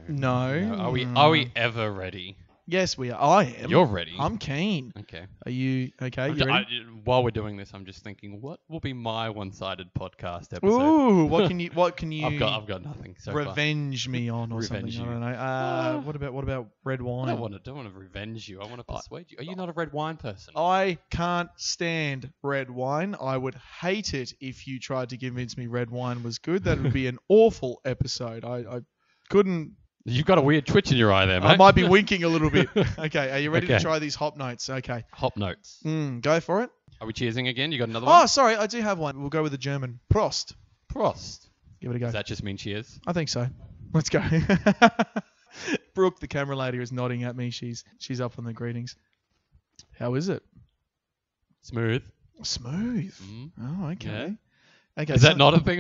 No. Are we ever ready? Yes, we are. I am. You're ready. I'm keen. Okay. Are you okay? You ready? While we're doing this, I'm just thinking, what will be my one-sided podcast episode? Ooh, what can you? I've got nothing. So revenge me on or Revenge something. you. I don't know. What about red far. wine? I don't want to revenge you. I want to persuade you. Are you not a red wine person? I can't stand red wine. I would hate it if you tried to convince me red wine was good. That would be an awful episode. I couldn't. You've got a weird twitch in your eye there, mate. I might be winking a little bit. Okay, are you ready to Okay. try these hop notes? Okay. Hop notes. Go for it. Are we cheersing again? You got another one? Oh, sorry, I do have one. We'll go with the German. Prost. Prost. Give it a go. Does that just mean cheers? I think so. Let's go. Brooke, the camera lady, is nodding at me. She's up on the greetings. How is it? Smooth. Smooth. Mm. Oh, okay. Yeah. Okay. Is that not a thing?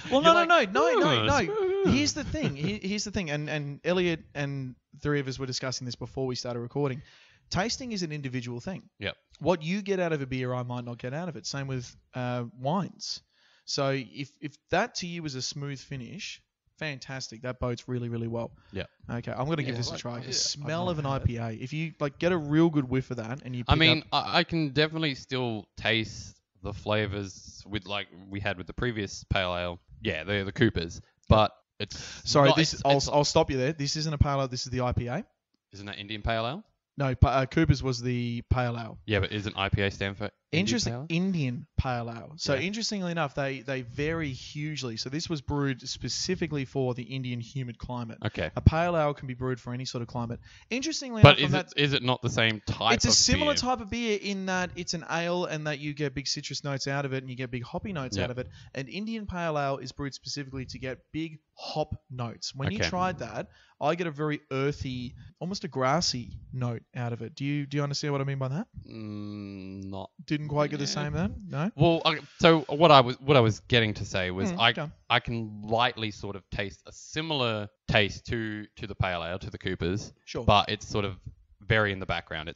Well, You're no. "Oh, smooth." Here's the thing. Here's the thing. And Elliot and three of us were discussing this before we started recording. Tasting is an individual thing. Yep. What you get out of a beer, I might not get out of it. Same with wines. So if that to you is a smooth finish, fantastic. That bodes really, really well. Yeah. Okay, I'm going to give Yeah, this a like- try. yeah, The smell I've of an not had IPA. If you get a real good whiff of that, and you. I pick mean, up, I can definitely still taste the flavors with like we had with the previous pale ale. Yeah, the Coopers, but it's sorry, not, this it's- I'll stop you there. This isn't a pale ale. This is the IPA. isn't that Indian pale ale? No, Coopers was the pale ale. Yeah, but isn't IPA stand for Indian Interesting. pale ale? Indian pale ale. So Yeah. interestingly enough, they vary hugely. So this was brewed specifically for the Indian humid climate. Okay, A pale ale can be brewed for any sort of climate. Interestingly but enough, is it not the same type? it's a of similar beer? type of beer in that it's an ale and that you get big citrus notes out of it and you get big hoppy notes Yep. out of it. And Indian pale ale is brewed specifically to get big hop notes. When you Okay. tried that, I get a very earthy, almost a grassy note out of it. Do you understand what I mean by that? Not Didn't quite get the Yeah. same then? No? well. So what I was getting to say was Go on. I can lightly sort of taste a similar taste to the pale ale, to the Coopers, Sure. but it's sort of very in the background.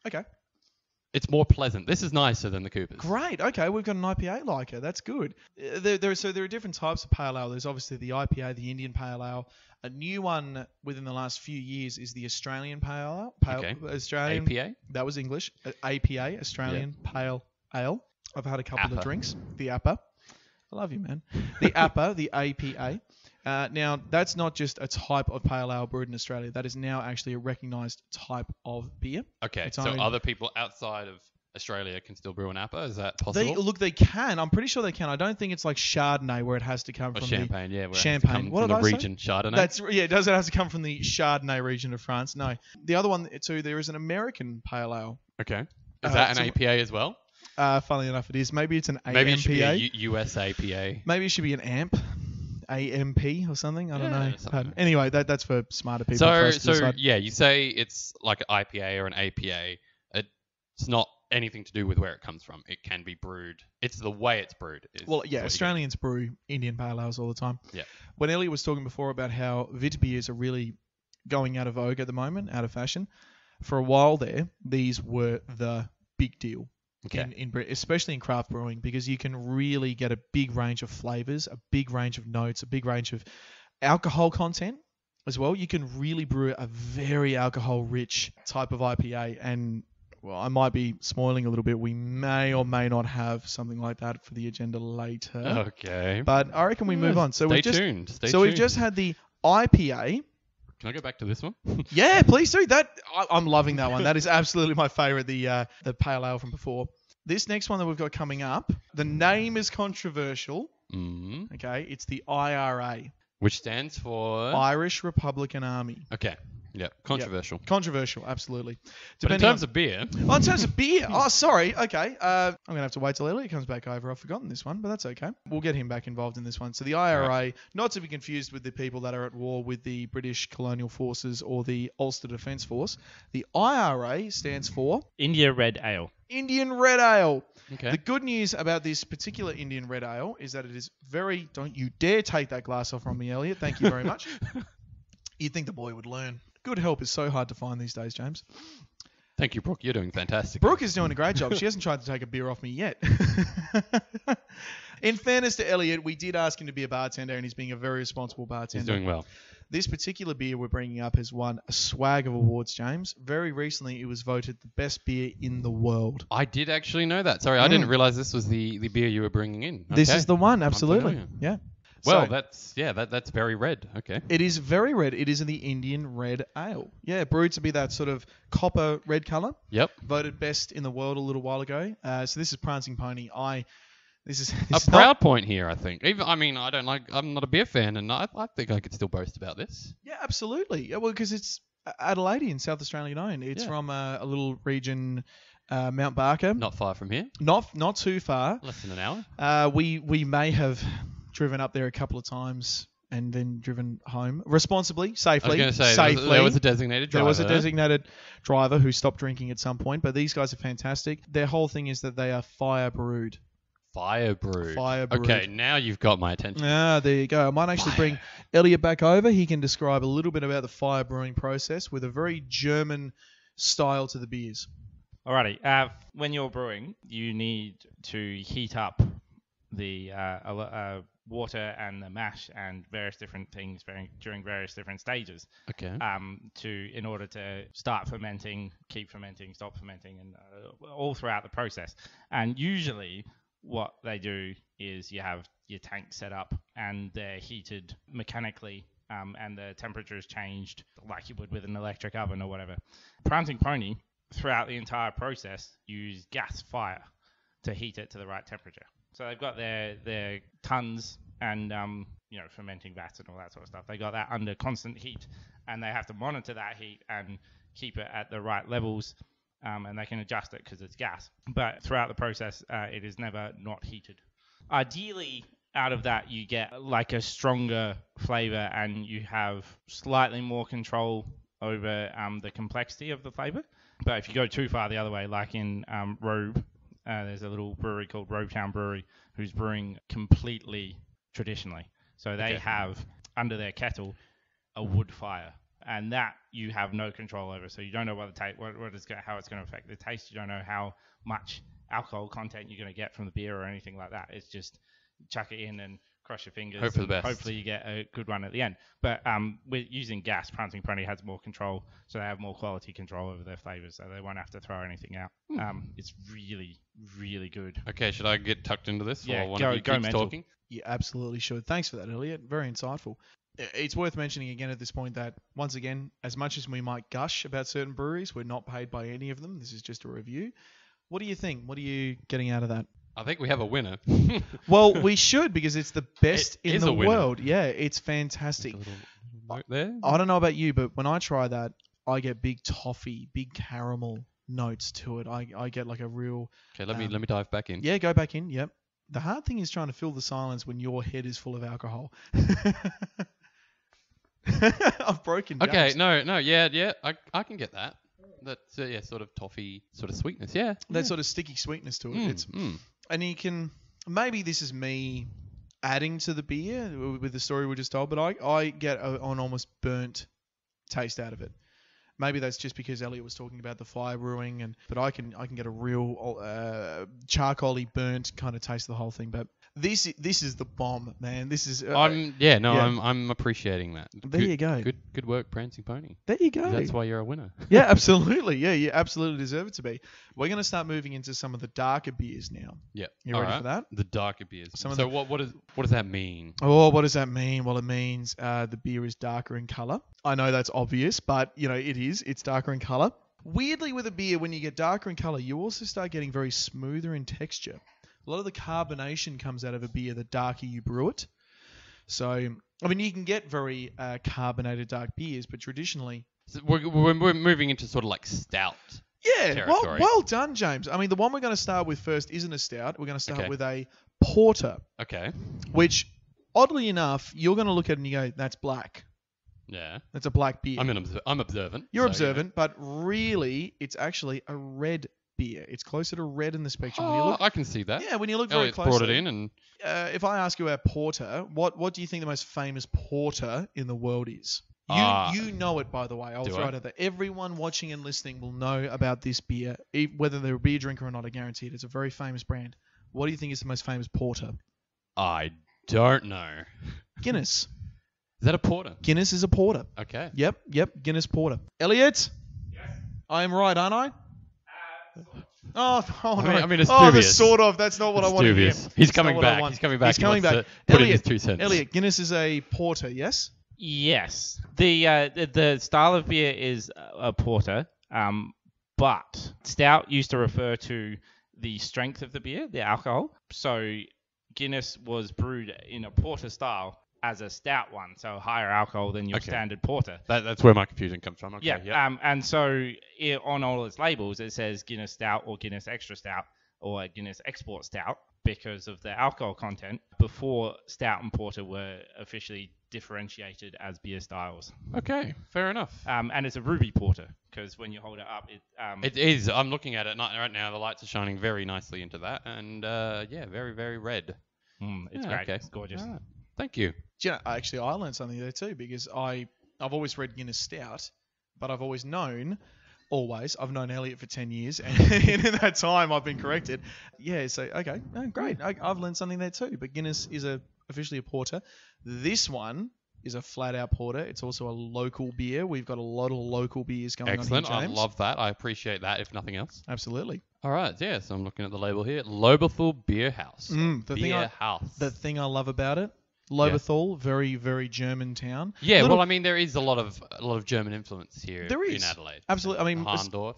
Okay. It's more pleasant. This is nicer than the Coopers. Great. Okay, we've got an IPA liker. That's good. There are different types of pale ale. There's obviously the IPA, the Indian pale ale. A new one within the last few years is the Australian pale ale. Okay. Australian. APA? That was English. APA, Australian Pale Ale. I've had a couple of APA. drinks. The APA. I love you, man. The APA, the APA. Now, that's not just a type of pale ale brewed in Australia. That is now actually a recognised type of beer. Okay, Its so own- other people outside of Australia can still brew an APA? Is that possible? They can. I'm pretty sure they can. I don't think it's like Chardonnay where it has to come or from champagne, yeah. Where it has to Champagne. come What from did the I say? region, Chardonnay. It does have to come from the Chardonnay region of France. No. The other one too, there is an American pale ale. Okay. Is that an so- APA as well? Funnily enough, it is. Maybe it's an AMPA. Maybe it should be a US APA. Maybe it should be an AMP or something. I don't Yeah, know. something But anyway, that's for smarter people. for us to So decide. yeah, you say it's like an IPA or an APA. It's not anything to do with where it comes from. It can be brewed. It's the way it's brewed. Well, what yeah, you get. Australians brew Indian pale ales all the time. Yeah. When Elliot was talking before about how Vit beers are really going out of vogue at the moment, out of fashion, for a while there, these were the big deal. Okay. Especially in craft brewing, because you can really get a big range of flavors, a big range of notes, a big range of alcohol content. as well. You can really brew a very alcohol-rich type of IPA, and well, I might be spoiling a little bit. We may or may not have something like that for the agenda later. Okay. But I reckon we move on. So Stay we've just tuned. Stay so we've tuned. just had the IPA. Can I go back to this one? Yeah, please do that. I'm loving that one. That is absolutely my favourite. The pale ale from before. This next one that we've got coming up, the name is controversial. Mm. Okay, it's the IRA, Which stands for... Irish Republican Army. Okay. Yeah. Controversial. Controversial, absolutely. But in terms of beer... Oh, in terms of beer. Oh, sorry. Okay. I'm going to have to wait till Elliot comes back over. I've forgotten this one, but that's okay. We'll get him back involved in this one. So the IRA, Right. not to be confused with the people that are at war with the British colonial forces or the Ulster Defence Force. The IRA stands for India Red Ale. Indian Red Ale. Okay. The good news about this particular Indian Red Ale is that it is very... Don't you dare take that glass off from me, Elliot. Thank you very much. You'd think the boy would learn. Good help is so hard to find these days, James. Thank you, Brooke. You're doing fantastic. Brooke is doing a great job. She hasn't tried to take a beer off me yet. In fairness to Elliot, we did ask him to be a bartender, and he's being a very responsible bartender. He's doing well. This particular beer we're bringing up has won a swag of awards, James. Very recently, it was voted the best beer in the world. I did actually know that. Sorry, I didn't realize this was the beer you were bringing in. This Okay. is the one, absolutely. familiar. Yeah. Well, So- that's very red. Okay. It is very red. It is in the Indian Red Ale. Yeah, brewed to be that sort of copper red colour. Yep. Voted best in the world a little while ago. So this is Prancing Pony. This is A proud point here, I think. Even, I mean, I'm not a beer fan, and I think I could still boast about this. Yeah, absolutely. Yeah, well, because it's Adelaide in South Australia known. It's Yeah. from a little region, Mount Barker. Not far from here. Not too far. Less than an hour. We may have driven up there a couple of times and then driven home responsibly, safely. I was going to say, safely. there was a designated driver. There was a designated driver who stopped drinking at some point, but these guys are fantastic. Their whole thing is that they are fire brewed. Fire brewed. Fire brewed. Okay, now you've got my attention. Ah, there you go. I might actually bring Elliot back over. He can describe a little bit about the fire brewing process with a very German style to the beers. Alrighty. When you're brewing, you need to heat up the water and the mash and various different things during various different stages. Okay. In order to start fermenting, keep fermenting, stop fermenting, and all throughout the process. And usually, what they do is you have your tank set up and they're heated mechanically, and the temperature is changed like you would with an electric oven or whatever. Prancing Pony, throughout the entire process, use gas fire to heat it to the right temperature. So they've got their tons and fermenting vats and all that sort of stuff. They got that under constant heat, and they have to monitor that heat and keep it at the right levels. And they can adjust it because it's gas. But throughout the process, it is never not heated. Ideally, out of that, you get like a stronger flavor, and you have slightly more control over the complexity of the flavor. But if you go too far the other way, like in Robe, there's a little brewery called Robetown Brewery who's brewing completely traditionally. So they have under their kettle a wood fire. And that you have no control over, so you don't know how it's going to affect the taste. You don't know how much alcohol content you're going to get from the beer or anything like that. It's just chuck it in and cross your fingers. Hope for the best. Hopefully you get a good one at the end. But with using gas, Prancing Pony has more control, so they have more quality control over their flavors, so they won't have to throw anything out. It's really, really good. Okay, should I get tucked into this Yeah, while one go- of you go keeps mental. talking? You absolutely should. Thanks for that, Elliot. Very insightful. It's worth mentioning again at this point that, once again, as much as we might gush about certain breweries, we're not paid by any of them. This is just a review. What do you think? What are you getting out of that? I think we have a winner. Well, we should, because it's the best It in is the a winner. world. Yeah, it's fantastic. A little note there. I don't know about you, but when I try that, I get big toffee, big caramel notes to it. I get like a real... Okay, let me dive back in. Yeah, go back in. Yep. The hard thing is trying to fill the silence when your head is full of alcohol. I've broken. Okay, James. no, yeah, I can get that. That's sort of toffee, sort of sweetness. Yeah, That sort of sticky sweetness to it. It's mm. and you can, maybe this is me adding to the beer with the story we just told, but I get an almost burnt taste out of it. Maybe that's just because Elliot was talking about the fire brewing, but I can get a real charcoaly burnt kind of taste of the whole thing. But This is the bomb, man. This is. I'm appreciating that. There you go. Good work, Prancing Pony. There you go. That's why you're a winner. Yeah, absolutely. Yeah, you absolutely deserve it to be. We're going to start moving into some of the darker beers now. Yeah. You ready for that? The darker beers. Some of So what does that mean? Oh, what does that mean? Well, it means the beer is darker in color. I know that's obvious, but it is. It's darker in color. Weirdly, with a beer, when you get darker in color, you also start getting very smoother in texture. A lot of the carbonation comes out of a beer the darker you brew it. So, I mean, you can get very carbonated dark beers, but traditionally... So we're moving into sort of like stout. Yeah, territory. well done, James. I mean, the one we're going to start with first isn't a stout. We're going to start Okay. with a porter, Okay. which, oddly enough, you're going to look at it and you go, that's black. Yeah. That's a black beer. I'm observant. You're so, observant, but really, it's actually a red beer. It's closer to red in the spectrum. When you look, I can see that. yeah, when you look very Elliot's closely. brought it in, and If I ask you about porter, what do you think the most famous porter in the world is? You know it, by the way. I'll Do throw I? it out there. Everyone watching and listening will know about this beer, whether they're a beer drinker or not. I guarantee it. It's a very famous brand. What do you think is the most famous porter? I don't know. Guinness. Is that a porter? Guinness is a porter. Okay. Yep. Guinness porter. Elliot? Yes. I am right, aren't I? Oh, no. I mean, it's the dubious. sort of. That's not what I It's want to hear. dubious. He's That's not coming what I back. want. He's coming back. He's He coming wants back. to put in his 2 cents. Elliot, Guinness is a porter, yes? Yes. The style of beer is a porter, but stout used to refer to the strength of the beer, the alcohol. So Guinness was brewed in a porter style as a stout one, so higher alcohol than your Okay. standard porter. That's where my confusion comes from. Okay. Yeah. And so on all its labels, it says Guinness Stout or Guinness Extra Stout or Guinness Export Stout because of the alcohol content before stout and porter were officially differentiated as beer styles. Okay. Fair enough. And it's a ruby porter because when you hold it up, It is. I'm looking at it right now. The lights are shining very nicely into that, and very, very red. it's Yeah, great. okay. It's gorgeous. All right. Thank you. Do you know, actually, I learned something there too because I've always read Guinness Stout, but I've known Elliot for 10 years, and in that time I've been corrected. Yeah, so, okay, great. I've learned something there too, but Guinness is officially a porter. This one is a flat-out porter. It's also a local beer. We've got a lot of local beers going Excellent. on I here, James. love that. I appreciate that, if nothing else. Absolutely. All right. Yeah. So I'm looking at the label here. Loberthal Beer House. The thing I love about it, Loberthal, very, very German town. Yeah. Well, I mean, there is a lot of German influence here There in is. Adelaide. Absolutely. I mean, Harndorf.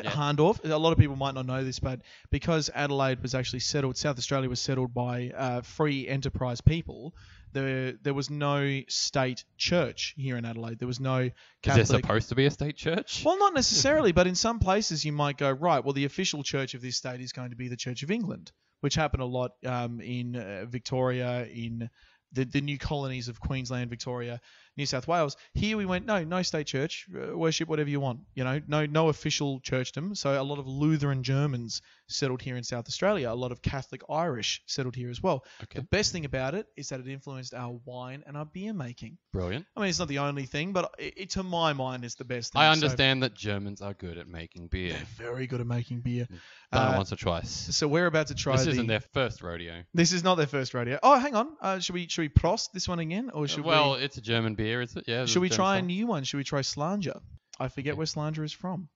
Harndorf. A lot of people might not know this, but because Adelaide was actually settled, South Australia was settled by free enterprise people, there was no state church here in Adelaide. There was no Catholic. Is there supposed to be a state church? Well, not necessarily, but in some places you might go, right, well, the official church of this state is going to be the Church of England, which happened a lot in Victoria, in the new colonies of Queensland, Victoria, New South Wales. Here we went, no state church, worship whatever you want, no official churchdom. So a lot of Lutheran Germans settled here in South Australia. A lot of Catholic Irish settled here as well. Okay. The best thing about it is that it influenced our wine and our beer making. Brilliant. I mean, it's not the only thing, but it to my mind, is the best thing. I understand that Germans are good at making beer. They're very good at making beer. Done it once or twice. So we're about to try This isn't their first rodeo. This is not their first rodeo. Oh, hang on. Should we prost this one again, or should we? It's a German beer, is it? Yeah. Should we try a new one? Should we try Slanger? I forget where Slanger is from.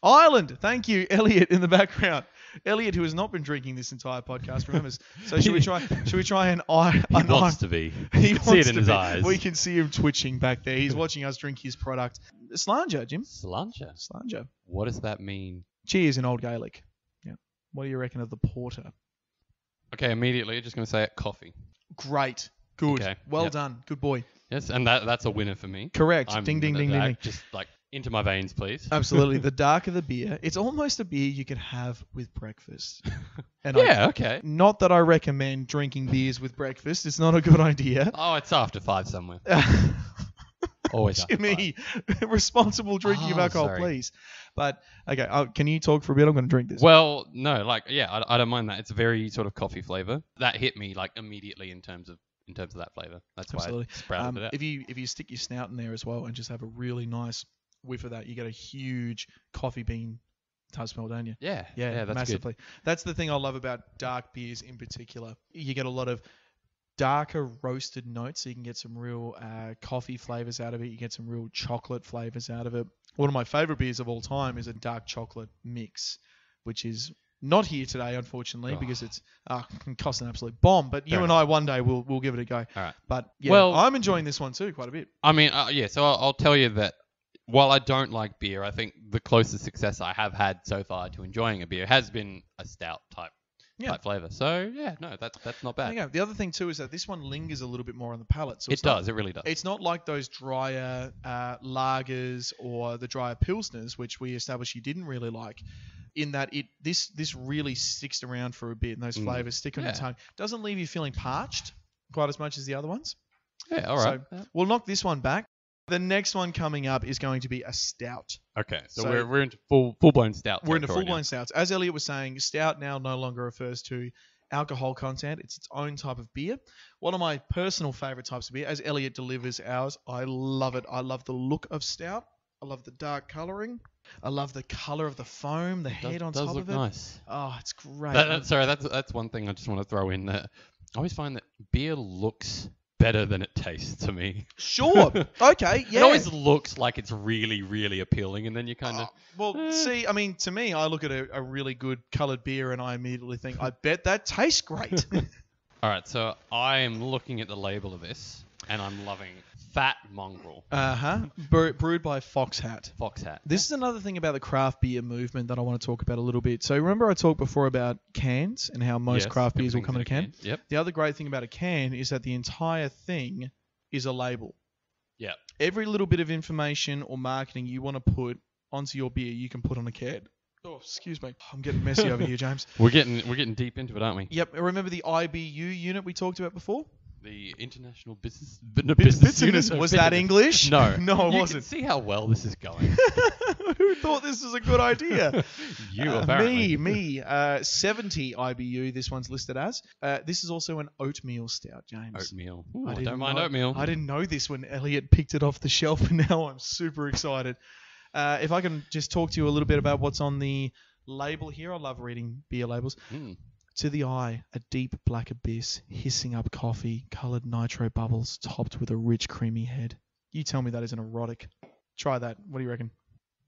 Ireland. Thank you, Elliot, in the background. Elliot, who has not been drinking this entire podcast, remembers. So should we try an He wants to be. He See it wants in to his be. eyes. We can see him twitching back there. He's watching us drink his product. Slanger, Jim. Slanger. Slanger. What does that mean? Cheers in Old Gaelic. Yeah. What do you reckon of the porter? Okay, immediately, just going to say it, coffee. Great. Good. Okay, Well yep. done. Good boy. Yes, and that's a winner for me. Correct. Ding, ding, ding, ding, ding. Just like into my veins, please. Absolutely. The darker the beer, it's almost a beer you could have with breakfast. And Okay. Not that I recommend drinking beers with breakfast. It's not a good idea. Oh, it's after 5 somewhere. Always after 5. Jimmy, responsible drinking of alcohol, sorry. please. But, okay, can you talk for a bit? I'm going to drink this. Well, no, I don't mind that. It's a very sort of coffee flavor. That hit me like immediately in terms of that flavor. That's Absolutely. why I sprouted it out. If you stick your snout in there as well and just have a really nice whiff of that, you get a huge coffee bean does smell, don't you? Yeah. Yeah, that's massively. good. That's the thing I love about dark beers in particular. You get a lot of darker roasted notes, so you can get some real coffee flavors out of it. You get some real chocolate flavors out of it. One of my favorite beers of all time is a dark chocolate mix, which is not here today, unfortunately, because it's can cost an absolute bomb. But you and I one day we'll give it a go. All right. But yeah, Well, I'm enjoying this one too quite a bit. I mean, so I'll tell you that while I don't like beer, I think the closest success I have had so far to enjoying a beer has been a stout type flavour. So yeah, no, that's not bad. There you go. The other thing too is that this one lingers a little bit more on the palate. So It does. It really does. It's not like those drier lagers or the drier pilsners, which we established you didn't really like. In that this really sticks around for a bit, and those flavors stick on your tongue. Doesn't leave you feeling parched quite as much as the other ones. Yeah, all right. So we'll knock this one back. The next one coming up is going to be a stout. Okay, so So we're into full-blown stout. We're into territory full-blown stouts. As Elliot was saying, stout now no longer refers to alcohol content. It's its own type of beer. One of my personal favorite types of beer, as Elliot delivers ours, I love it. I love the look of stout. I love the dark colouring. I love the colour of the foam, the head on top of it. Does look nice. Oh, it's great. Sorry, that's one thing I just want to throw in there. I always find that beer looks better than it tastes to me. Sure. Okay, yeah. It always looks like it's really, really appealing, and then you kind of... See, I mean, to me, I look at a really good coloured beer and I immediately think, I bet that tastes great. All right, so I am looking at the label of this, and I'm loving Fat Mongrel. Brewed by Fox Hat. Fox Hat. This is another thing about the craft beer movement that I want to talk about a little bit. So remember I talked before about cans and how most craft beers will come in a can? Yep. The other great thing about a can is that the entire thing is a label. Yeah. Every little bit of information or marketing you want to put onto your beer, you can put on a can. Oh, excuse me. I'm getting messy over here, James. We're getting deep into it, aren't we? Yep. Remember the IBU unit we talked about before? The International Business Business. Unit? Was that English? No. No, it You wasn't. can see how well this is going. Who thought this was a good idea? You, apparently. Me. 70 IBU, this one's listed as. This is also an oatmeal stout, James. Oatmeal. Ooh, I didn't don't mind know- oatmeal. I didn't know this when Elliot picked it off the shelf, and now I'm super excited. If I can just talk to you a little bit about what's on the label here. I love reading beer labels. To the eye, a deep black abyss, hissing up coffee, coloured nitro bubbles, topped with a rich creamy head. You tell me that isn't erotic. Try that. What do you reckon?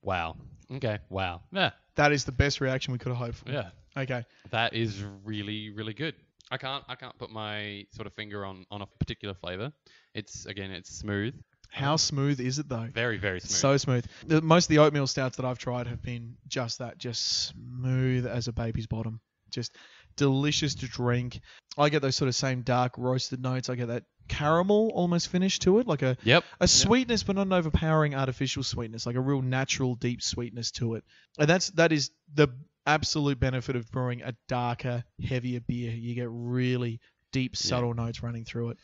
Wow. Okay. Wow. Yeah. That is the best reaction we could have hoped for. Yeah. Okay. That is really, really good. I can't put my sort of finger on a particular flavour. It's smooth. How smooth is it though? Very, very smooth. So smooth. Most of the oatmeal stouts that I've tried have been just that, just smooth as a baby's bottom. Just delicious to drink. I get those sort of same dark roasted notes. I get that caramel almost finish to it, like a sweetness, but not an overpowering artificial sweetness, like a real natural deep sweetness to it. And that is the absolute benefit of brewing a darker, heavier beer. You get really deep, subtle notes running through it.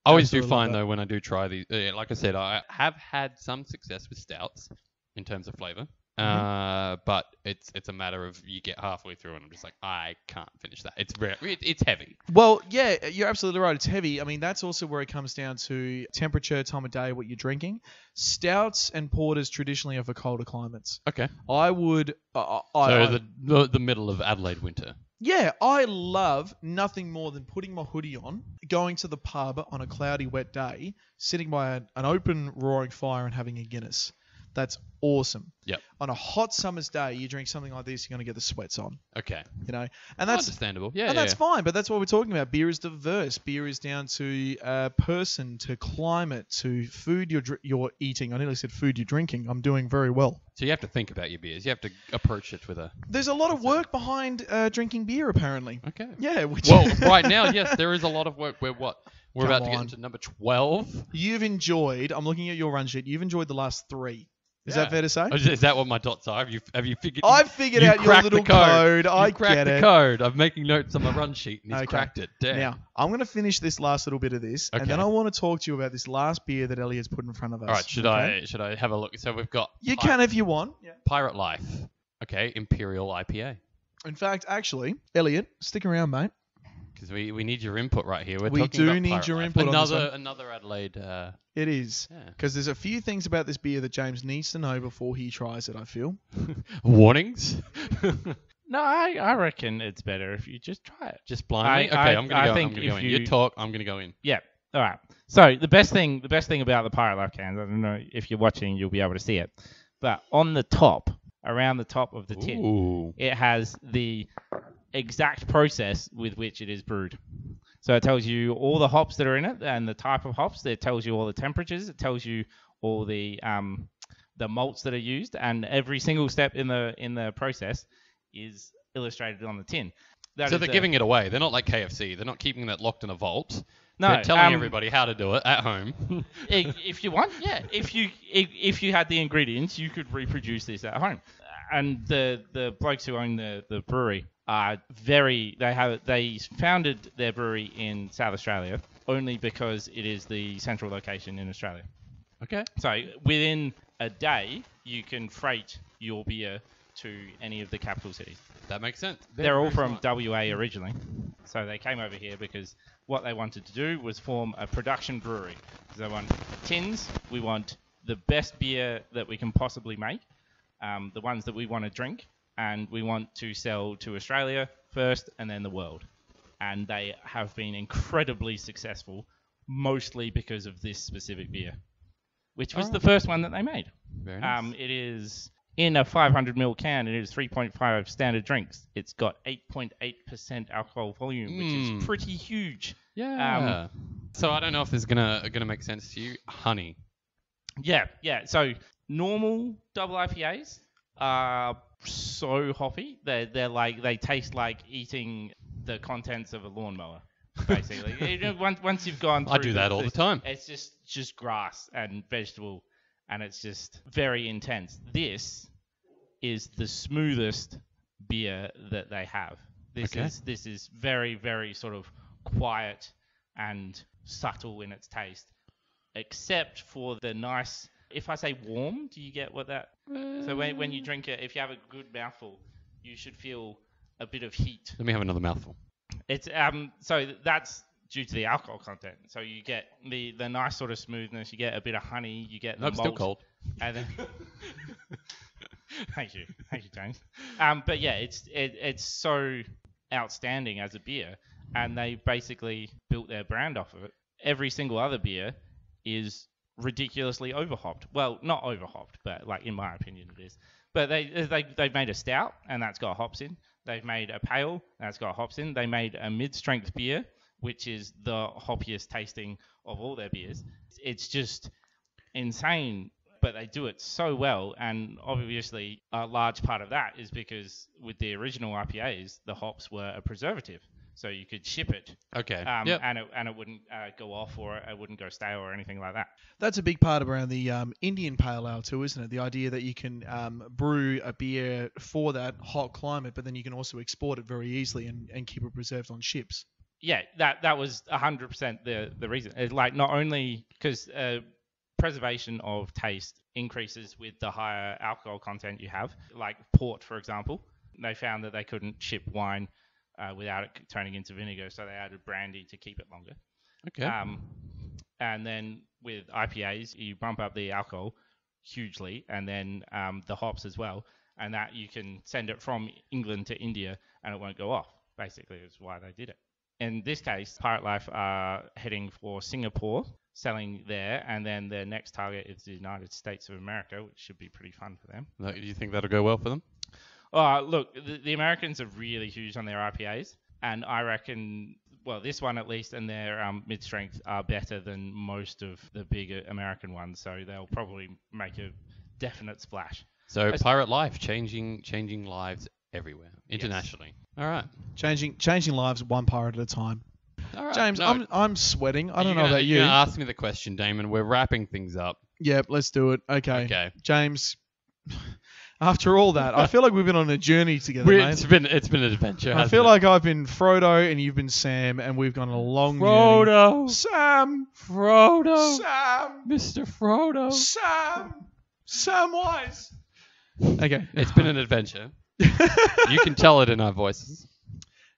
I always do find though when I do try these, like I said, I have had some success with stouts in terms of flavour. But it's a matter of you get halfway through and I'm just like, I can't finish that. It's heavy. Well, yeah, you're absolutely right. It's heavy. I mean, that's also where it comes down to temperature, time of day, what you're drinking. Stouts and porters traditionally are for colder climates. Okay. I would... the middle of Adelaide winter. Yeah, I love nothing more than putting my hoodie on, going to the pub on a cloudy, wet day, sitting by an open, roaring fire and having a Guinness. That's awesome. Yep. On a hot summer's day, you drink something like this, you're going to get the sweats on. Okay. You know, and that's understandable. Yeah, and that's fine. But that's what we're talking about. Beer is diverse. Beer is down to person, to climate, to food you're eating. I nearly said food you're drinking. I'm doing very well. So you have to think about your beers. You have to approach it with a... There's a lot of work behind drinking beer, apparently. Okay. Yeah. Well, right now, yes, there is a lot of work. We're about to get into number 12. You've enjoyed... I'm looking at your run sheet. You've enjoyed the last 3. Is that fair to say? Is that what my dots are? Have you figured? I've figured out your little code. I cracked the code. I'm making notes on my run sheet, and he's cracked it. Damn. Now I'm going to finish this last little bit of this, and then I want to talk to you about this last beer that Elliot's put in front of us. All right. Should I have a look? So we've got. You can if you want. Yeah. Pirate Life. Okay. Imperial IPA. In fact, actually, Elliot, stick around, mate. Because we need your input right here. We talking do about need Pirate your Life. input on this one. Another Adelaide. It is. Yeah. Because there's a few things about this beer that James needs to know before he tries it, I feel. Warnings. No, I reckon it's better if you just try it. Just blindly. I I'm gonna go. think I'm gonna go if in. You talk. I'm gonna go in. Yeah. All right. So the best thing about the Pirate Life cans, I don't know if you're watching, you'll be able to see it, but on the top, around the top of the tin, Ooh. it has the exact process with which it is brewed. So it tells you all the hops that are in it and the type of hops. It tells you all the temperatures. It tells you all the malts that are used, and every single step in the process is illustrated on the tin. So they're giving it away. They're not like KFC. They're not keeping it locked in a vault. No, they're telling everybody how to do it at home. If you want, yeah. If you had the ingredients, you could reproduce this at home. And the blokes who own the brewery are they founded their brewery in South Australia only because it is the central location in Australia. Okay. So within a day, you can freight your beer to any of the capital cities. That makes sense. They're all from WA originally. So they came over here because what they wanted to do was form a production brewery. So they want tins, we want the best beer that we can possibly make, the ones that we want to drink, and we want to sell to Australia first and then the world. And they have been incredibly successful, mostly because of this specific beer, which was the first one that they made. Very nice. It is in a 500ml can. It is 3.5 standard drinks. It's got 8.8% alcohol volume, which is pretty huge. Yeah. So I don't know if this is gonna make sense to you. Honey. Yeah. So normal double IPAs are so hoppy. They're like, they taste like eating the contents of a lawnmower, basically. Once you've gone through, I do that all the time. It's just grass and vegetable, and it's just very intense. This is the smoothest beer that they have. This is very, very sort of quiet and subtle in its taste, except for the nice. If I say warm, do you get what that? So when you drink it, if you have a good mouthful, you should feel a bit of heat. Let me have another mouthful. It's so that's due to the alcohol content. So you get the nice sort of smoothness. You get a bit of honey. You get the Nope, malt. still cold. And then thank you, James. But yeah, it's so outstanding as a beer, and they basically built their brand off of it. Every single other beer is ridiculously overhopped. Well, not overhopped, but like in my opinion it is. But they've made a stout, and that's got hops in. They've made a pale, and that's got hops in. They made a mid-strength beer, which is the hoppiest tasting of all their beers. It's just insane, but they do it so well, and obviously a large part of that is because with the original IPAs, the hops were a preservative. So you could ship it, Okay. and it wouldn't go off, or it wouldn't go stale or anything like that. That's a big part around the Indian Pale Ale too, isn't it? The idea that you can brew a beer for that hot climate, but then you can also export it very easily and keep it preserved on ships. Yeah, that was 100% the reason. It's like not only because preservation of taste increases with the higher alcohol content you have, like port, for example. They found that they couldn't ship wine without it turning into vinegar, so they added brandy to keep it longer. Okay. And then with IPAs, you bump up the alcohol hugely, and then the hops as well, and that you can send it from England to India and it won't go off. Basically, is why they did it. In this case, Pirate Life are heading for Singapore, selling there, and then their next target is the United States of America, which should be pretty fun for them. Do you think that'll go well for them? Look, the Americans are really huge on their IPAs, and I reckon, well, this one at least and their mid-strength are better than most of the bigger American ones, so they'll probably make a definite splash. So Pirate Life changing lives everywhere, internationally. Yes. All right. Changing lives one pirate at a time. All right. James, No. I'm sweating. I don't know You're about you. You're gonna ask me the question, Damon. We're wrapping things up. Yep, let's do it. Okay. Okay. James, after all that, I feel like we've been on a journey together, mate. It's been an adventure. I feel like I've been Frodo and you've been Sam, and we've gone on a long journey. Frodo. Sam, Mr. Frodo. Samwise. Okay. It's been an adventure. You can tell it in our voices.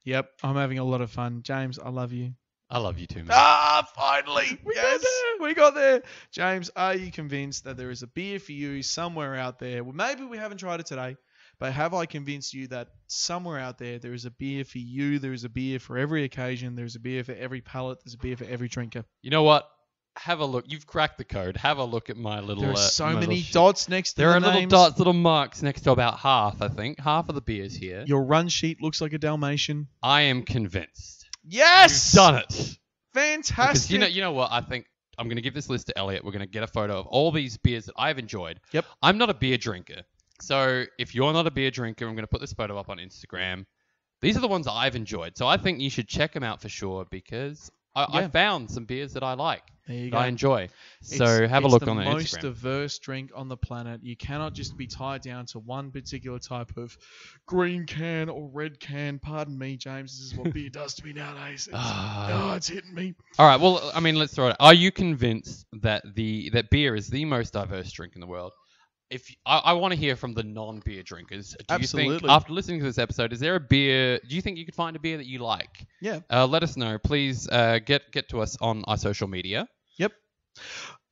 Yep, I'm having a lot of fun. James, I love you. I love you too, man. Finally. Yes, we got there. James, are you convinced that there is a beer for you somewhere out there? Well, maybe we haven't tried it today, but have I convinced you that somewhere out there is a beer for you? There is a beer for every occasion. There's a beer for every palate. There's a beer for every drinker. You know what? Have a look. You've cracked the code. Have a look at my little. There are so my many little sheet. dots next to There the are little names. dots, little marks next to about half, I think. Half of the beers here. Your run sheet looks like a Dalmatian. I am convinced. Yes! You've done it. Fantastic. Because you know what? I think I'm going to give this list to Elliot. We're going to get a photo of all these beers that I've enjoyed. Yep. I'm not a beer drinker. So if you're not a beer drinker, I'm going to put this photo up on Instagram. These are the ones I have enjoyed. So I think you should check them out for sure because I found some beers that I like. There you that go. I enjoy. So have a look on the It's the most Instagram. diverse drink on the planet. You cannot just be tied down to one particular type of green can or red can. Pardon me, James. This is what beer does to me nowadays. It's hitting me. All right. Well, I mean, let's throw it. Are you convinced that that beer is the most diverse drink in the world? I want to hear from the non-beer drinkers. Do you think, Absolutely. after listening to this episode, is there a beer? Do you think you could find a beer that you like? Yeah. Let us know. Please get to us on our social media. Yep.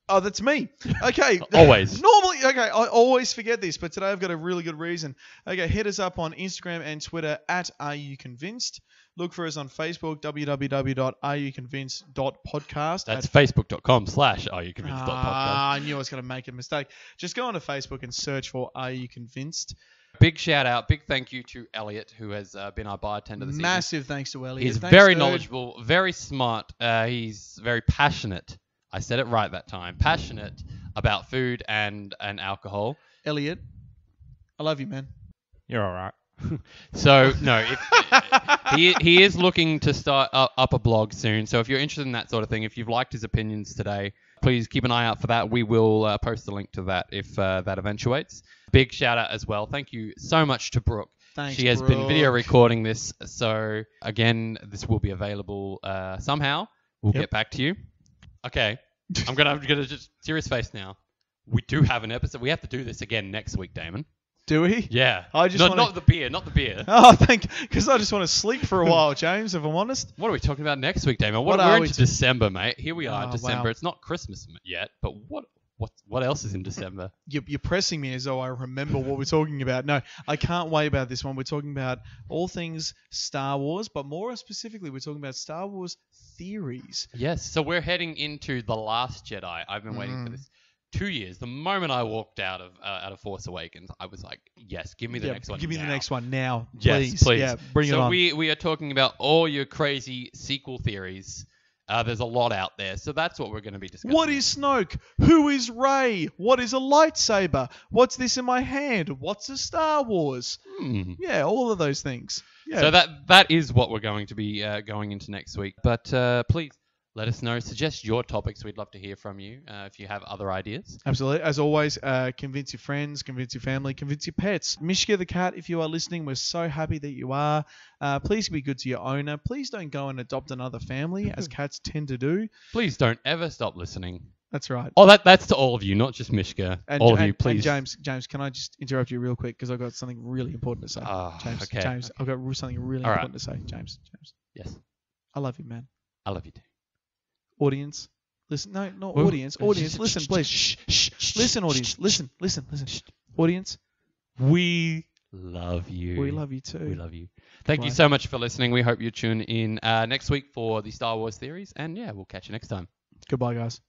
Oh, that's me. Okay. Always. Normally, okay, I always forget this, but today I've got a really good reason. Okay, hit us up on Instagram and Twitter at Are You Convinced. Look for us on Facebook, www.areyouconvinced.podcast. That's facebook.com/areyouconvinced.podcast. I knew I was going to make a mistake. Just go onto Facebook and search for Are You Convinced? Big shout out, big thank you to Elliot, who has been our bartender this evening. Massive thanks to Elliot. He's Thanks, very dude. knowledgeable, very smart. He's very passionate. I said it right that time. Passionate about food and alcohol. Elliot, I love you, man. You're all right. So no, he is looking to start up a blog soon. So if you're interested in that sort of thing, if you've liked his opinions today, please keep an eye out for that. We will post a link to that if that eventuates. Big shout out as well. Thank you so much to Brooke. Thanks, She has been video recording this. So again, this will be available somehow. We'll get back to you. Okay, I'm gonna just serious face now. We do have an episode. We have to do this again next week, Damon. Do we? Yeah. I just wanna- not the beer. Oh, because I just want to sleep for a while, James, if I'm honest. What are we talking about next week, Damon? What We're are into we December, mate. Here we are, Oh, December. wow. It's not Christmas yet, but what else is in December? You're pressing me as though I remember what we're talking about. No, I can't wait about this one. We're talking about all things Star Wars, but more specifically, we're talking about Star Wars theories. Yes. So we're heading into The Last Jedi. I've been waiting for this 2 years. The moment I walked out of Force Awakens, I was like, yes, give me the next one. Give me the next one now, Yes, please. please. Yeah, bring it so on. we are talking about all your crazy sequel theories. There's a lot out there, so that's what we're going to be discussing. What is Snoke? Who is Rey? What is a lightsaber? What's this in my hand? What's a Star Wars? Yeah, all of those things. Yeah. So that is what we're going to be going into next week. But please let us know. Suggest your topics. We'd love to hear from you if you have other ideas. Absolutely. As always, convince your friends, convince your family, convince your pets. Mishka the cat, if you are listening, we're so happy that you are. Please be good to your owner. Please don't go and adopt another family, as cats tend to do. Please don't ever stop listening. That's right. Oh, that's to all of you, not just Mishka. All of you, please. And James, can I just interrupt you real quick because I've got something really important to say. James, okay. James, I've got something really All important to say. James. Yes. I love you, man. I love you too. Audience, listen. No, not Well, audience. Audience, listen, please. Shh. Listen, audience. Listen. Audience, We love you. we love you too. We love you. Thank you Right. so much for listening. We hope you tune in next week for the Star Wars theories. And yeah, we'll catch you next time. Goodbye, guys.